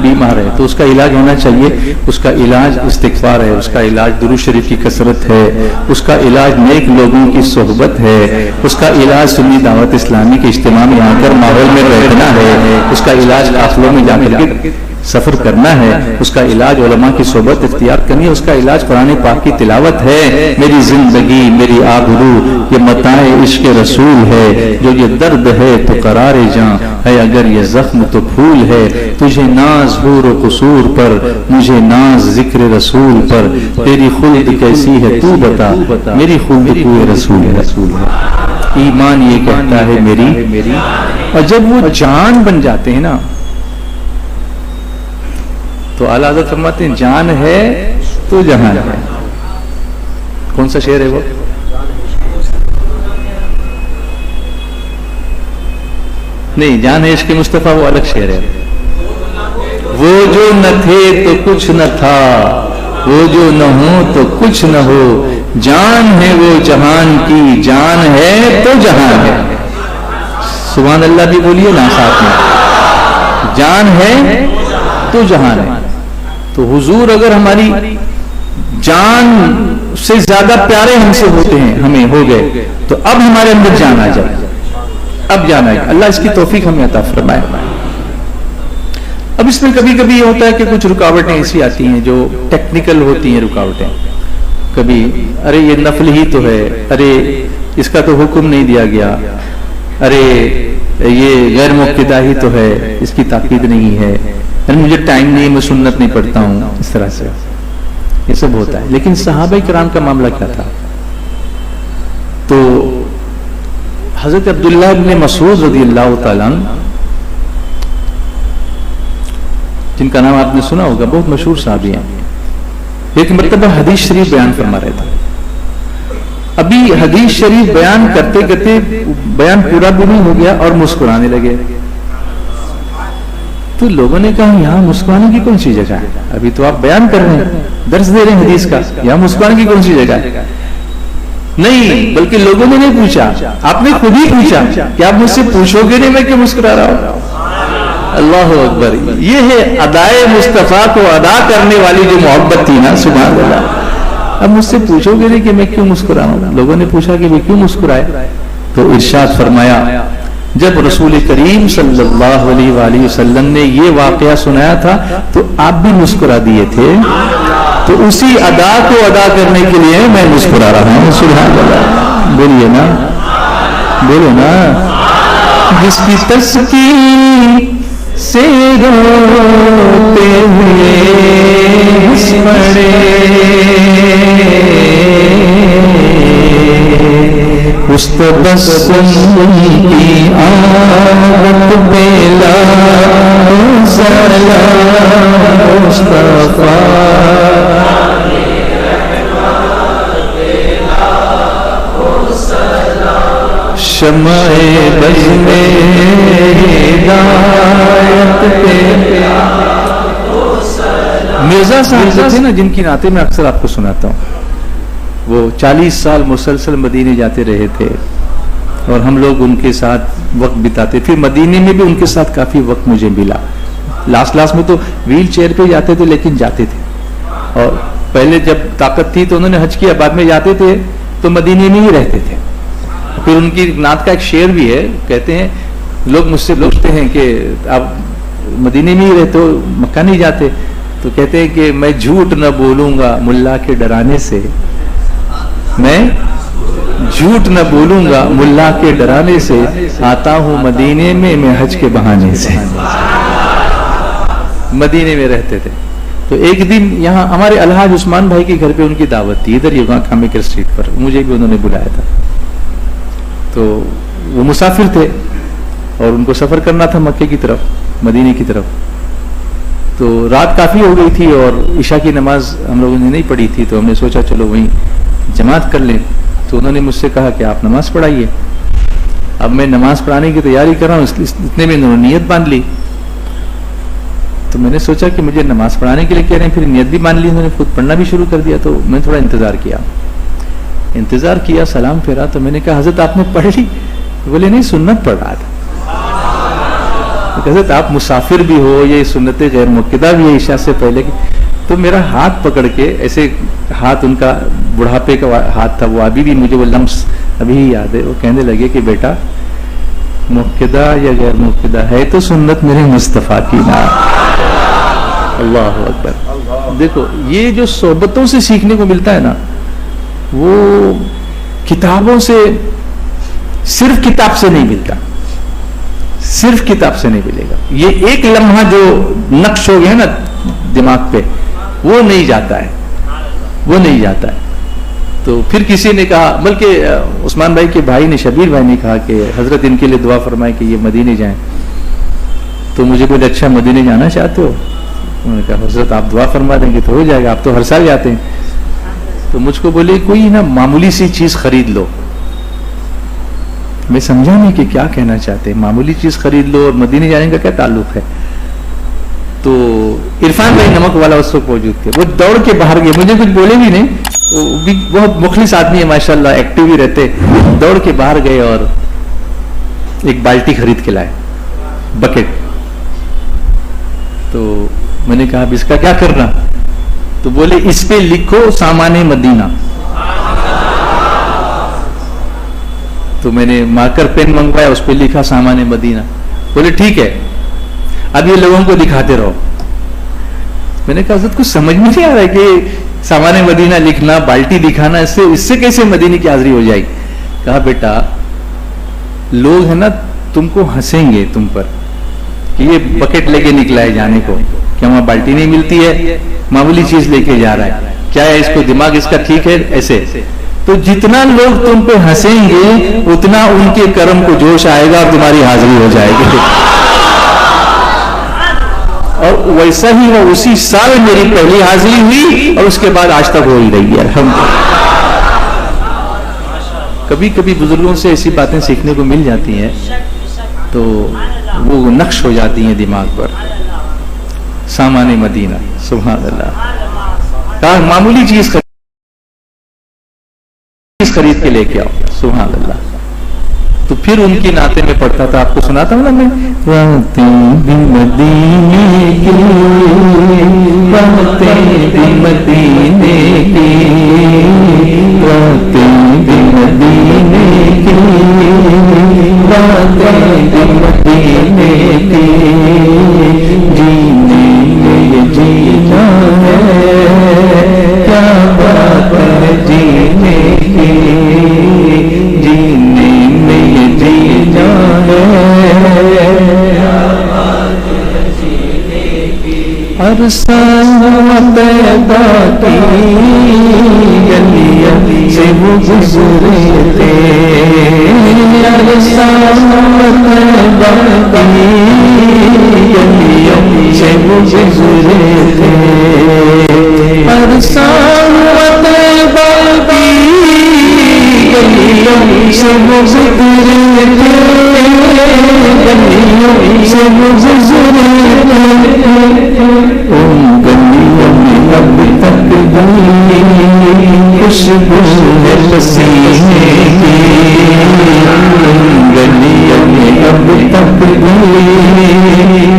بیمار ہے، تو اس کا علاج ہونا چاہیے. اس کا علاج استغفار ہے، اس کا علاج درود شریف کی کثرت ہے، اس کا علاج نیک لوگوں کی صحبت ہے، اس کا علاج سنی دعوت اسلامی کے اجتماع میں آ کر ماحول میں بیٹھنا ہے، اس کا علاج قافلوں میں جا کر کے سفر کرنا ہے، اس کا علاج علماء کی صحبت اختیار کرنی ہے، اس کا علاج قرآن پاک کی تلاوت ہے. میری زندگی میری آبرو یہ متاع عشق رسول ہے، جو یہ درد ہے تو قرار جاں ہے، اگر یہ زخم تو پھول ہے. تجھے ناز حور و قصور پر، مجھے ناز ذکر رسول پر. تیری خلد کیسی ہے تو بتا، میری خلد کوئی رسول ہے. ایمان یہ کہتا ہے میری. اور جب وہ جان بن جاتے ہیں نا تو اعلیٰ حضرت فرماتے ہیں جان ہے تو جہان ہے. کون سا شعر ہے وہ؟ نہیں، جان عشق مصطفیٰ وہ الگ شعر ہے. وہ جو نہ تھے تو کچھ نہ تھا، وہ جو نہ ہو تو کچھ نہ ہو، جان ہے وہ جہان کی، جان ہے تو جہان ہے. سبحان اللہ بھی بولیے نا ساتھ میں. جان ہے تو جہان ہے. تو حضور اگر ہماری جان سے زیادہ پیارے ہم سے ہوتے ہیں، ہمیں ہو گئے، تو اب ہمارے اندر جان آ جائے. اب جان آئے. اللہ اس کی توفیق ہمیں عطا فرمائے. اب اس میں کبھی کبھی یہ ہوتا ہے کہ کچھ رکاوٹیں ایسی آتی ہیں جو ٹیکنیکل ہوتی ہیں رکاوٹیں. کبھی ارے یہ نفل ہی تو ہے، ارے اس کا تو حکم نہیں دیا گیا، ارے یہ غیر مقتدہ ہی تو ہے، اس کی تاکید نہیں ہے، مجھے ٹائم نہیں، میں سنت نہیں پڑھتا ہوں. اس طرح سے یہ سب ہوتا ہے. لیکن صحابہ کرام کا معاملہ کیا تھا؟ تو حضرت عبداللہ ابن مسعود رضی اللہ تعالیٰ عنہ، جن کا نام آپ نے سنا ہوگا، بہت مشہور صحابی ہیں. ایک مرتبہ حدیث شریف بیان فرما رہے تھے. ابھی حدیث شریف بیان کرتے کرتے بیان پورا بھی نہیں ہو گیا اور مسکرانے لگے. تو لوگوں نے کہا یہاں مسکرانے کی کون سی جگہ ہے؟ ابھی تو آپ بیان کر رہے ہیں، درس دے رہے ہیں حدیث کا، یہاں مسکرانے کی کون سی جگہ ہے؟ نہیں، بلکہ لوگوں نے نہیں پوچھا، آپ نے خود ہی پوچھا کہ آپ مجھ سے پوچھو گے نہیں میں کیوں مسکرا رہا ہوں. اللہ اکبر. یہ ہے ادائے مصطفیٰ کو ادا کرنے والی جو محبت تھی نا، سبحان اللہ. اب مجھ سے پوچھو گے نہیں کہ میں کیوں مسکرا ہوں. لوگوں نے پوچھا کہ وہ کیوں مسکرائے، تو ارشاد فرمایا جب رسول کریم صلی اللہ علیہ وآلہ وسلم نے یہ واقعہ سنایا تھا تو آپ بھی مسکرا دیے تھے، تو اسی ادا کو ادا کرنے کے لیے میں مسکرا رہا ہوں. سبحان اللہ. بولیے نا، بولو نا. جس کی تسکین سے روتے ہوئے ہنس پڑے، اس تبسم کی عادت پہ لاکھوں سلام مصطفیٰ. شمع بز میں ہدایت پہ. مرزا صاحب تھے نا، جن کی نعتیں میں اکثر آپ کو سناتا ہوں. وہ 40 سال مسلسل مدینے جاتے رہے تھے اور ہم لوگ ان کے ساتھ وقت بتاتے. پھر مدینے میں بھی ان کے ساتھ کافی وقت مجھے ملا. لاسٹ میں تو ویل چیئر پہ جاتے تھے لیکن جاتے تھے. اور پہلے جب طاقت تھی تو انہوں نے حج کیا، بعد میں جاتے تھے تو مدینے میں ہی رہتے تھے. پھر ان کی نعت کا ایک شعر بھی ہے، کہتے ہیں لوگ مجھ سے پوچھتے ہیں کہ آپ مدینے میں ہی رہتے ہو، مکہ نہیں جاتے؟ تو کہتے ہیں کہ میں جھوٹ نہ بولوں گا ملا کے ڈرانے سے، میں جھوٹ نہ بولوں گا ملا کے ڈرانے سے، آتا ہوں مدینے میں میں حج کے بہانے سے. مدینے میں رہتے تھے. تو ایک دن یہاں ہمارے الحاج عثمان بھائی کے گھر پہ ان کی دعوت تھی، ادھر یہاں کھامے اسٹریٹ پر. مجھے بھی انہوں نے بلایا تھا. تو وہ مسافر تھے اور ان کو سفر کرنا تھا مکے کی طرف، مدینے کی طرف. تو رات کافی ہو گئی تھی اور عشاء کی نماز ہم لوگوں نے نہیں پڑھی تھی، تو ہم نے سوچا چلو وہیں جماعت کر لیں. تو انہوں نے مجھ سے کہا کہ آپ نماز پڑھائیے. اب میں نماز پڑھانے کی تیاری کر رہا ہوں، اتنے میں انہوں نے نیت باندھ لی. تو میں نے سوچا کہ مجھے نماز پڑھانے کے لیے کہہ رہے ہیں، پھر نیت بھی مان لی، انہوں نے خود پڑھنا بھی شروع کر دیا. تو میں تھوڑا انتظار کیا، سلام پھیرا. تو میں نے کہا حضرت آپ نے پڑھ لی؟ بولے نہیں، سنت پڑھ رہا تھا. حضرت آپ مسافر بھی ہو، یہ سنت غیر مقتدہ بھی ہے عشاء سے پہلے کی. تو میرا ہاتھ پکڑ کے ایسے، ہاتھ ان کا بڑھاپے کا ہاتھ تھا، وہ ابھی بھی مجھے وہ لمس ابھی ہی یاد ہے. وہ کہنے لگے کہ بیٹا مقتدہ یا غیر مقتدہ ہے تو سنت میرے مصطفیٰ کی نا. اللہ اکبر. دیکھو یہ جو صحبتوں سے سیکھنے کو ملتا ہے نا، وہ کتابوں سے، صرف کتاب سے نہیں ملتا، صرف کتاب سے نہیں ملے گا. یہ ایک لمحہ جو نقش ہو گیا نا دماغ پہ، وہ نہیں جاتا ہے، وہ نہیں جاتا ہے. تو پھر کسی نے کہا، بلکہ عثمان بھائی کے بھائی نے، شبیر بھائی نے کہا کہ حضرت ان کے لیے دعا فرمائے کہ یہ مدینے جائیں. تو مجھے بولے اچھا مدینے جانا چاہتے ہو؟ انہوں نے کہا حضرت آپ دعا فرما دیں گے تو ہو جائے گا, آپ تو ہر سال جاتے ہیں. تو مجھ کو بولے کوئی نا معمولی سی چیز خرید لو. میں سمجھا نہیں کہ کیا کہنا چاہتے ہیں, معمولی چیز خرید لو اور مدینے جانے کا کیا تعلق ہے. تو عرفان بھائی نمک والا اس وقت موجود تھے, وہ دوڑ کے باہر گئے, مجھے کچھ بولے بھی نہیں, وہ بھی بہت مخلص آدمی ہے ماشاءاللہ, ایکٹیو ہی رہتے. دوڑ کے باہر گئے اور ایک بالٹی خرید کے لائے, بکٹ. تو میں نے کہا اب اس کا کیا کرنا؟ تو بولے اس پہ لکھو سامان مدینہ. تو میں نے مارکر پین منگوایا, اس پہ لکھا سامان مدینہ. بولے ٹھیک ہے, اب یہ لوگوں کو دکھاتے رہو. میں نے کہا حضرت کچھ سمجھ میں نہیں آ رہا ہے کہ سامان مدینہ لکھنا, بالٹی دکھانا, اس سے کیسے مدینے کی حاضری ہو جائے گی. کہا بیٹا لوگ ہیں نا تم کو ہنسیں گے تم پر کہ یہ بکٹ لے کے نکلا ہے جانے کو, کیا وہاں بالٹی نہیں ملتی ہے, معمولی چیز لے کے جا رہا ہے, کیا ہے اس کو دماغ اس کا ٹھیک ہے ایسے. تو جتنا لوگ تم پہ ہنسیں گے اتنا ان کے کرم کو جوش آئے گا اور تمہاری حاضری ہو جائے گی. اور ویسا ہی وہ اسی سال میری پہلی حاضری ہوئی اور اس کے بعد آج تک ہو ہی رہی ہے الحمدللہ. کبھی کبھی بزرگوں سے ایسی باتیں سیکھنے کو مل جاتی ہیں تو وہ نقش ہو جاتی ہیں دماغ پر. سامان مدینہ سبحان اللہ, کہا معمولی چیز خرید کے لے کے آؤ. سبحان اللہ. تو پھر ان کی نعتیں میں پڑھتا تھا, آپ کو سناتا ہوں نا میں, راتیں بھی مدینے کی, راتیں بھی مدینے کی, راتیں بھی مدینے کی, راتیں بھی مدینے کی, جینے میں یہ جینا ہے, کیا بات ہے جینے کی, جینے میں یہ جینا ہے, ہر سال پیدا کی گلیاں سے وہ گزرے تھے, ہر سال پیدا کی گلیاں سے وہ گزرے تھے, ہر سال پیدا کی گلیاں سے وہ گزرے تھے, گلیاں سے وہ گزرے تھے, ان گلیوں میں اب تک خوشبو ہے پسینے کی, گلیوں میں اب تک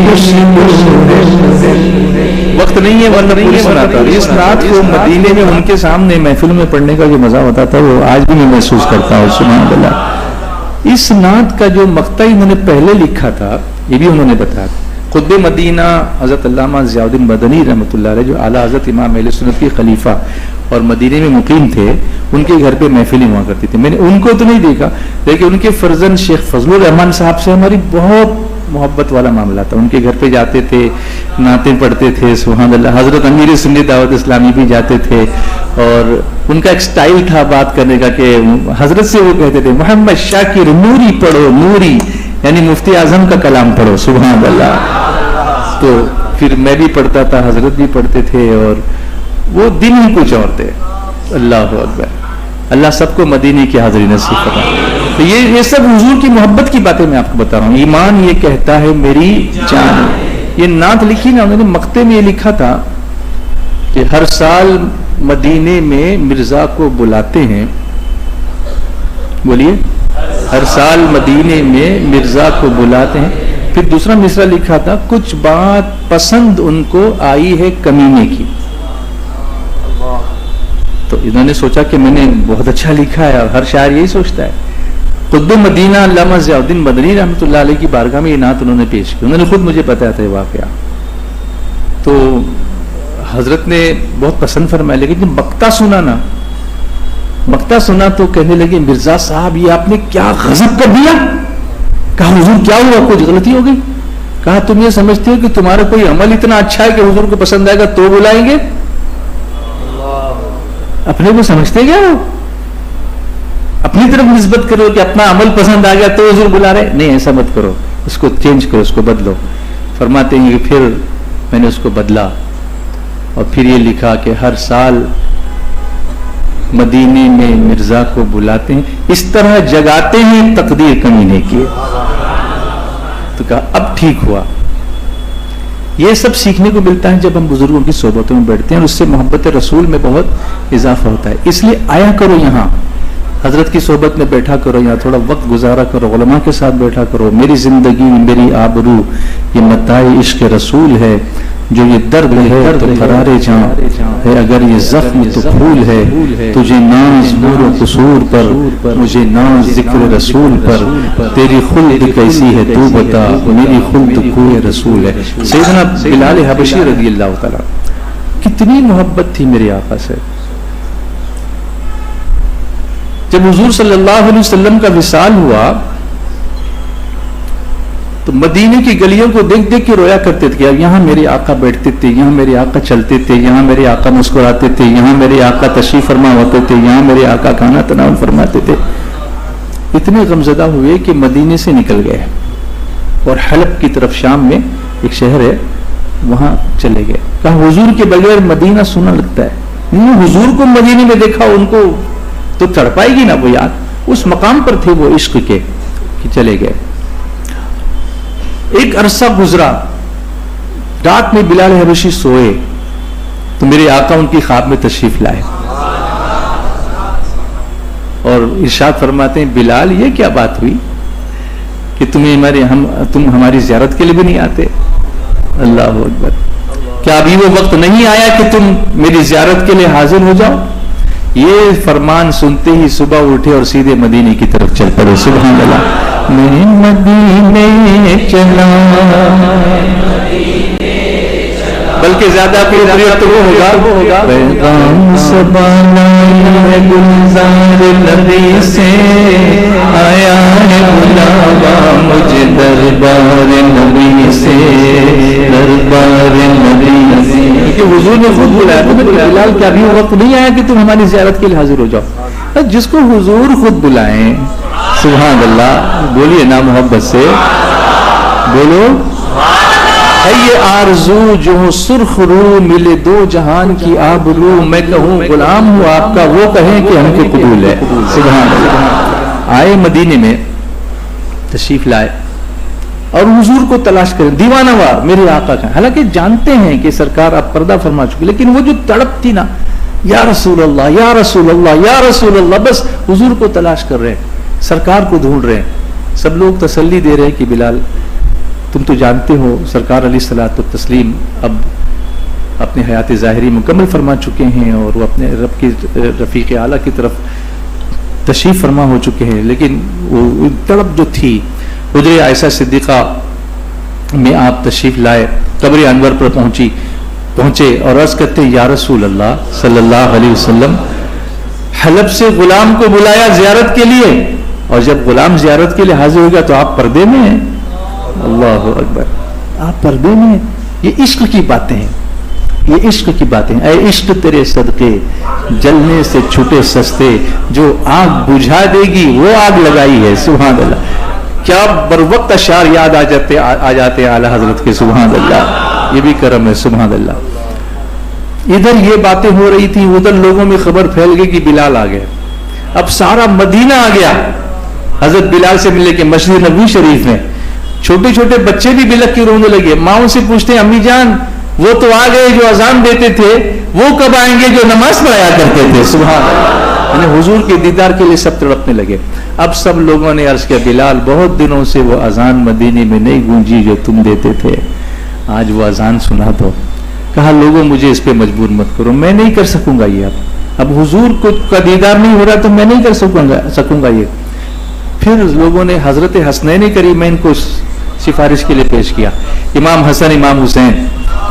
خوشبو ہے پسینے. وقت نہیں ہے ورنہ پوری سناتا. اس رات کو مدینے میں ان کے سامنے محفل میں پڑھنے کا جو مزہ ہوتا تھا وہ آج بھی میں محسوس کرتا ہوں. سبحان اللہ. اس نعت کا جو مقطع انہوں نے پہلے لکھا تھا یہ بھی انہوں نے بتایا. خود مدینہ حضرت علامہ ضیاء الدین مدنی رحمۃ اللہ علیہ جو اعلیٰ حضرت امام اہل سنت کے خلیفہ اور مدینے میں مقیم تھے, ان کے گھر پہ محفلیں ہوا کرتی تھی. میں نے ان کو تو نہیں دیکھا لیکن ان کے فرزند شیخ فضل الرحمان صاحب سے ہماری بہت محبت والا معاملہ تھا. ان کے گھر پہ جاتے تھے, نعتیں پڑھتے تھے. سبحان اللہ. حضرت امیر سنی دعوت اسلامی بھی جاتے تھے اور ان کا ایک سٹائل تھا بات کرنے کا کہ حضرت سے وہ کہتے تھے محمد شاکر نوری پڑھو, نوری یعنی مفتی اعظم کا کلام پڑھو. سبحان اللہ. تو پھر میں بھی پڑھتا تھا, حضرت بھی پڑھتے تھے اور وہ دن ہی کچھ اور تھے. اللہ اکبر. اللہ سب کو مدینے کی حاضری نصیب فرمائے. تو یہ سب حضور کی محبت کی باتیں میں آپ کو بتا رہا ہوں. ایمان یہ کہتا ہے میری جان. یہ نعت لکھی نا انہوں نے, مقطع میں یہ لکھا تھا کہ ہر سال مدینے میں مرزا کو بلاتے ہیں. بولیے, ہر سال مدینے میں مرزا کو بلاتے ہیں. پھر دوسرا مصرع لکھا تھا کچھ بات پسند ان کو آئی ہے کمینے کی. تو انہوں نے سوچا کہ میں نے بہت اچھا لکھا ہے, اور ہر شاعر یہی سوچتا ہے. قطب مدینہ علامہ ضیاء الدین مدنی رحمۃ اللہ علیہ کی بارگاہ میں یہ نعت انہوں نے پیش کی. انہوں نے خود مجھے بتایا تھا یہ واقعہ. تو حضرت نے بہت پسند فرمایا, لیکن جب مقطع سنا نا, مقطع سنا تو کہنے لگے مرزا صاحب یہ آپ نے کیا غضب کر دیا. کہا حضور کیا ہوا, کچھ غلطی ہو گئی. کہا تم یہ سمجھتے ہو کہ تمہارا کوئی عمل اتنا اچھا ہے کہ حضور کو پسند آئے گا تو بلائیں گے. اپنے کو سمجھتے کیا ہو, اپنی طرف نسبت کرو کہ اپنا عمل پسند آ گیا تو حضور بلا رہے. نہیں, ایسا مت کرو, اس کو چینج کرو, اس کو بدلو. فرماتے ہیں کہ پھر میں نے اس کو بدلا اور پھر یہ لکھا کہ ہر سال مدینے میں مرزا کو بلاتے ہیں، اس طرح جگاتے ہیں تقدیر کمی نہیں کی۔ تو کہا اب ٹھیک ہوا۔ یہ سب سیکھنے کو ملتا ہے جب ہم بزرگوں کی صحبتوں میں بیٹھتے ہیں، اور اس سے محبت رسول میں بہت اضافہ ہوتا ہے۔ اس لیے آیا کرو یہاں، حضرت کی صحبت میں بیٹھا کرو، یہاں تھوڑا وقت گزارا کرو، علماء کے ساتھ بیٹھا کرو۔ میری زندگی میری آبرو یہ متاع عشق رسول ہے، جو یہ درد ہے تو قرار جاں ہے، اگر یہ زخم تو پھول ہے، تجھے ناز نور و قصور پر، مجھے ناز ذکر رسول پر، تیری خلد کیسی ہے تو بتا، میری خلد کوئے رسول ہے۔ سیدنا بلال حبشی رضی اللہ تعالیٰ، کتنی محبت تھی میرے آقا سے۔ جب حضور صلی اللہ علیہ وسلم کا وصال ہوا تو مدینے کی گلیوں کو دیکھ دیکھ کے رویا کرتے تھے، یہاں میرے آقا بیٹھتے تھے، یہاں میرے آقا چلتے تھے، یہاں میرے آقا مسکراتے تھے، یہاں میرے آقا تشریف فرما ہوتے تھے، یہاں میرے آقا کھانا تناول فرماتے تھے۔ اتنے غمزدہ ہوئے کہ مدینے سے نکل گئے اور حلب کی طرف شام میں ایک شہر ہے وہاں چلے گئے۔ کہا حضور کے بغیر مدینہ سونا لگتا ہے، حضور کو مدینے میں دیکھا ان کو تو چڑھ پائے گی نا وہ یاد، اس مقام پر تھے وہ عشق کے کہ چلے گئے۔ ایک عرصہ گزرا، رات میں بلال حبشی سوئے تو میرے آقا ان کی خواب میں تشریف لائے اور ارشاد فرماتے ہیں بلال یہ کیا بات ہوئی کہ تم ہماری زیارت کے لیے بھی نہیں آتے؟ اللہ اکبر، کیا ابھی وہ وقت نہیں آیا کہ تم میری زیارت کے لیے حاضر ہو جاؤ؟ یہ فرمان سنتے ہی صبح اٹھے اور سیدھے مدینے کی طرف چل پڑے۔ سبحان اللہ، میں مدینے چلا، بلکہ زیادہ اپریت تو وہ ہوگا پیغام سبانا ہے گلزار نبی سے، آیا ہے بلاوا مجھے دربار نبی سے، دربار نبی سے، کہ حضور نے خود بلایا تو بلال کیا بھی وقت نہیں آیا کہ تم ہماری زیارت کے لیے حاضر ہو جاؤ؟ جس کو حضور خود بلائیں، سبحان اللہ، بولیے نا محبت سے، بولو ہے یہ آرزو جو ہوں سرخ رو، ملے دو جہان کی آبرو، میں کہوں غلام ہوں آپ کا، وہ کہیں کہ ہم کے قبول ہے۔ سبحان اللہ۔ آئے مدینے میں تشریف لائے اور حضور کو تلاش کریں، دیوانہ وار میرے آقا کا، حالانکہ جانتے ہیں کہ سرکار آپ پردہ فرما چکے، لیکن وہ جو تڑپ تھی نا، یا رسول اللہ یا رسول اللہ یا رسول اللہ، بس حضور کو تلاش کر رہے ہیں، سرکار کو ڈھونڈ رہے ہیں۔ سب لوگ تسلی دے رہے ہیں کہ بلال تم تو جانتے ہو سرکار علیہ الصلوۃ والتسلیم اب اپنے حیات ظاہری مکمل فرما چکے ہیں اور وہ اپنے رب کی رفیق اعلیٰ کی طرف تشریف فرما ہو چکے ہیں، لیکن وہ تڑپ جو تھی حجرہ عائشہ صدیقہ میں آپ تشریف لائے، قبر انور پر پہنچے اور عرض کرتے یا رسول اللہ صلی اللہ علیہ وسلم، حلب سے غلام کو بلایا زیارت کے لیے، اور جب غلام زیارت کے لیے حاضر ہو گیا تو آپ پردے میں ہیں۔ اللہ اکبر، آپ پردے میں ہیں۔ یہ عشق کی باتیں ہیں، یہ عشق کی باتیں، اے عشق تیرے صدقے جلنے سے چھٹے سستے، جو آگ بجھا دے گی وہ آگ لگائی ہے۔ سبحان اللہ، کیا بروقت اشعار یاد آ جاتے ہیں اعلیٰ حضرت کے، سبحان اللہ، یہ بھی کرم ہے۔ سبحان اللہ، ادھر یہ باتیں ہو رہی تھی، ادھر لوگوں میں خبر پھیل گئی کہ بلال آ گئے۔ اب سارا مدینہ آ گیا حضرت بلال سے ملنے کے مسجد نبوی شریف میں، چھوٹے چھوٹے بچے بھی بلک کے رونے لگے، ماؤں سے پوچھتے ہیں امی جان وہ تو آ گئے جو اذان دیتے تھے، وہ کب آئیں گے جو نماز پڑھایا کرتے تھے؟ سبحان اللہ، یعنی حضور کے دیدار کے لیے سب تڑپنے لگے۔ اب سب لوگوں نے عرض کیا بلال بہت دنوں سے وہ اذان مدینے میں نہیں گونجی جو تم دیتے تھے، آج وہ اذان سنا دو۔ کہا لوگوں مجھے اس پہ مجبور مت کرو، میں نہیں کر سکوں گا یہ، اب حضور کا دیدار نہیں ہو رہا تو میں نہیں کر سکوں گا یہ۔ پھر لوگوں نے حضرت حسنین کریمین کو سفارش کے لیے پیش کیا، امام حسن امام حسین،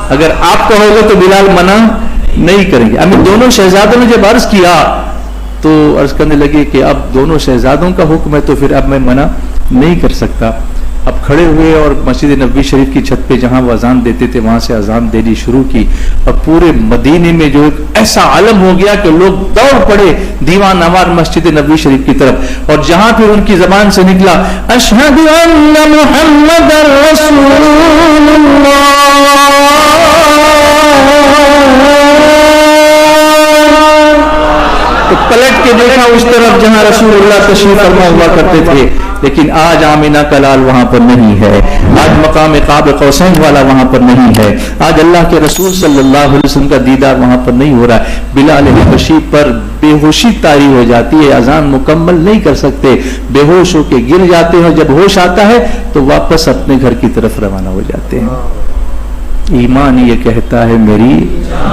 اگر آپ کہو گے تو بلال منع نہیں کریں گے۔ اب دونوں شہزادوں نے جب عرض کیا تو عرض کرنے لگے کہ اب دونوں شہزادوں کا حکم ہے تو پھر اب میں منع نہیں کر سکتا۔ اب کھڑے ہوئے اور مسجد نبوی شریف کی چھت پہ جہاں وہ اذان دیتے تھے وہاں سے اذان دینی شروع کی، اور پورے مدینے میں جو ایک ایسا عالم ہو گیا کہ لوگ دوڑ پڑے دیوان نوار مسجد نبوی شریف کی طرف، اور جہاں پھر ان کی زبان سے نکلا اشہد ان محمد رسول اللہ، تو پلٹ کے دیکھا اس طرف جہاں رسول اللہ تشریف فرما ہوا کرتے تھے، لیکن آج آمینہ کا لال وہاں پر نہیں ہے، آج مقام قاب قوسین والا وہاں پر نہیں ہے، آج اللہ کے رسول صلی اللہ علیہ وسلم کا دیدار وہاں پر نہیں ہو رہا ہے۔ بلال حبشی پر بے ہوشی طاری ہو جاتی ہے، اذان مکمل نہیں کر سکتے، بے ہوش ہو کے گر جاتے ہیں، جب ہوش آتا ہے تو واپس اپنے گھر کی طرف روانہ ہو جاتے ہیں۔ ایمان یہ کہتا ہے میری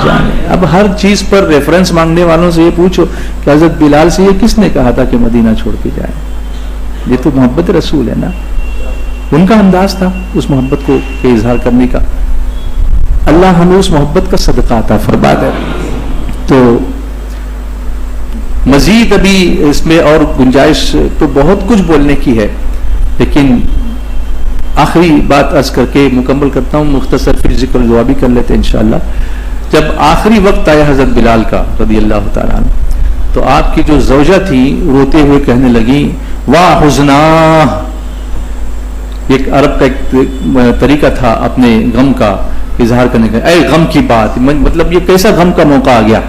جان ہے۔ اب ہر چیز پر ریفرنس مانگنے والوں سے یہ پوچھو کہ حضرت بلال سے یہ کس نے کہا تھا کہ مدینہ چھوڑ کے جائے؟ یہ تو محبت رسول ہے نا، ان کا انداز تھا اس محبت کو کے اظہار کرنے کا۔ اللہ ہمیں اس محبت کا صدقہ عطا فرما دے۔ تو مزید ابھی اس میں اور گنجائش تو بہت کچھ بولنے کی ہے، لیکن آخری بات عرض کر کے مکمل کرتا ہوں، مختصر پھر ذکر دعا بھی کر لیتے ہیں انشاءاللہ۔ جب آخری وقت آیا حضرت بلال کا رضی اللہ تعالیٰ عنہ، تو آپ کی جو زوجہ تھی روتے ہوئے کہنے لگی واہ حزنا، ایک عرب کا ایک طریقہ تھا اپنے غم کا اظہار کرنے کا، اے غم کی بات، مطلب یہ کیسا غم کا موقع آ گیا۔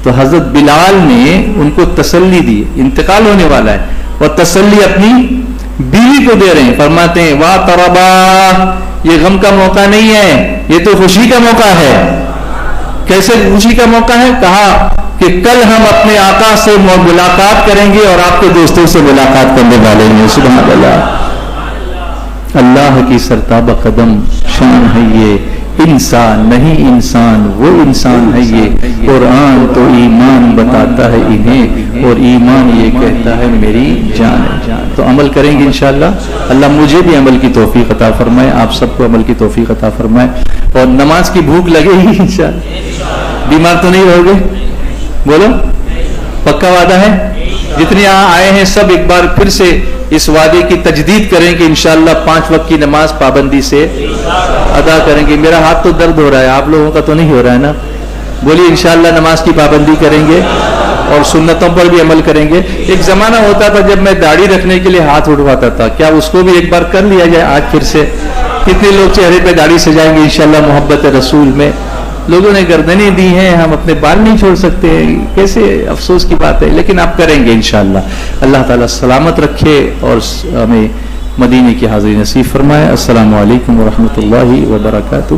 تو حضرت بلال نے ان کو تسلی دی، انتقال ہونے والا ہے، اور تسلی اپنی بیوی کو دے رہے ہیں، فرماتے ہیں واہ طربا، یہ غم کا موقع نہیں ہے، یہ تو خوشی کا موقع ہے۔ کیسے خوشی کا موقع ہے؟ کہا کہ کل ہم اپنے آقا سے ملاقات کریں گے اور آپ کے دوستوں سے ملاقات کرنے والے ہیں۔ سبحان اللہ، اللہ کی سرتابہ قدم شان ہے یہ، انسان نہیں انسان وہ انسان ہے یہ، قرآن تو ایمان بتاتا ہے انہیں اور ایمان یہ کہتا ہے میری جان ہے۔ تو عمل کریں گے انشاءاللہ، اللہ مجھے بھی عمل کی توفیق عطا فرمائے، آپ سب کو عمل کی توفیق عطا فرمائے، اور نماز کی بھوک لگے گی انشاءاللہ۔ بیمار تو نہیں رہو گے؟ بولو پکا وعدہ ہے؟ جتنے یہاں آئے ہیں سب ایک بار پھر سے اس وعدے کی تجدید کریں کہ انشاءاللہ 5 وقت کی نماز پابندی سے ادا کریں گے۔ میرا ہاتھ تو درد ہو رہا ہے، آپ لوگوں کا تو نہیں ہو رہا ہے نا؟ بولیے انشاءاللہ نماز کی پابندی کریں گے اور سنتوں پر بھی عمل کریں گے۔ ایک زمانہ ہوتا تھا جب میں داڑھی رکھنے کے لیے ہاتھ اٹھواتا تھا، کیا اس کو بھی ایک بار کر لیا جائے آج پھر سے؟ کتنے لوگ چہرے پہ داڑھی سجائیں گے انشاءاللہ محبت رسول میں؟ لوگوں نے گردنیں دی ہیں، ہم اپنے بال نہیں چھوڑ سکتے، کیسے افسوس کی بات ہے، لیکن آپ کریں گے انشاءاللہ۔ اللہ تعالیٰ سلامت رکھے اور ہمیں مدینے کی حاضری نصیب فرمائے۔ السلام علیکم ورحمۃ اللہ وبرکاتہ۔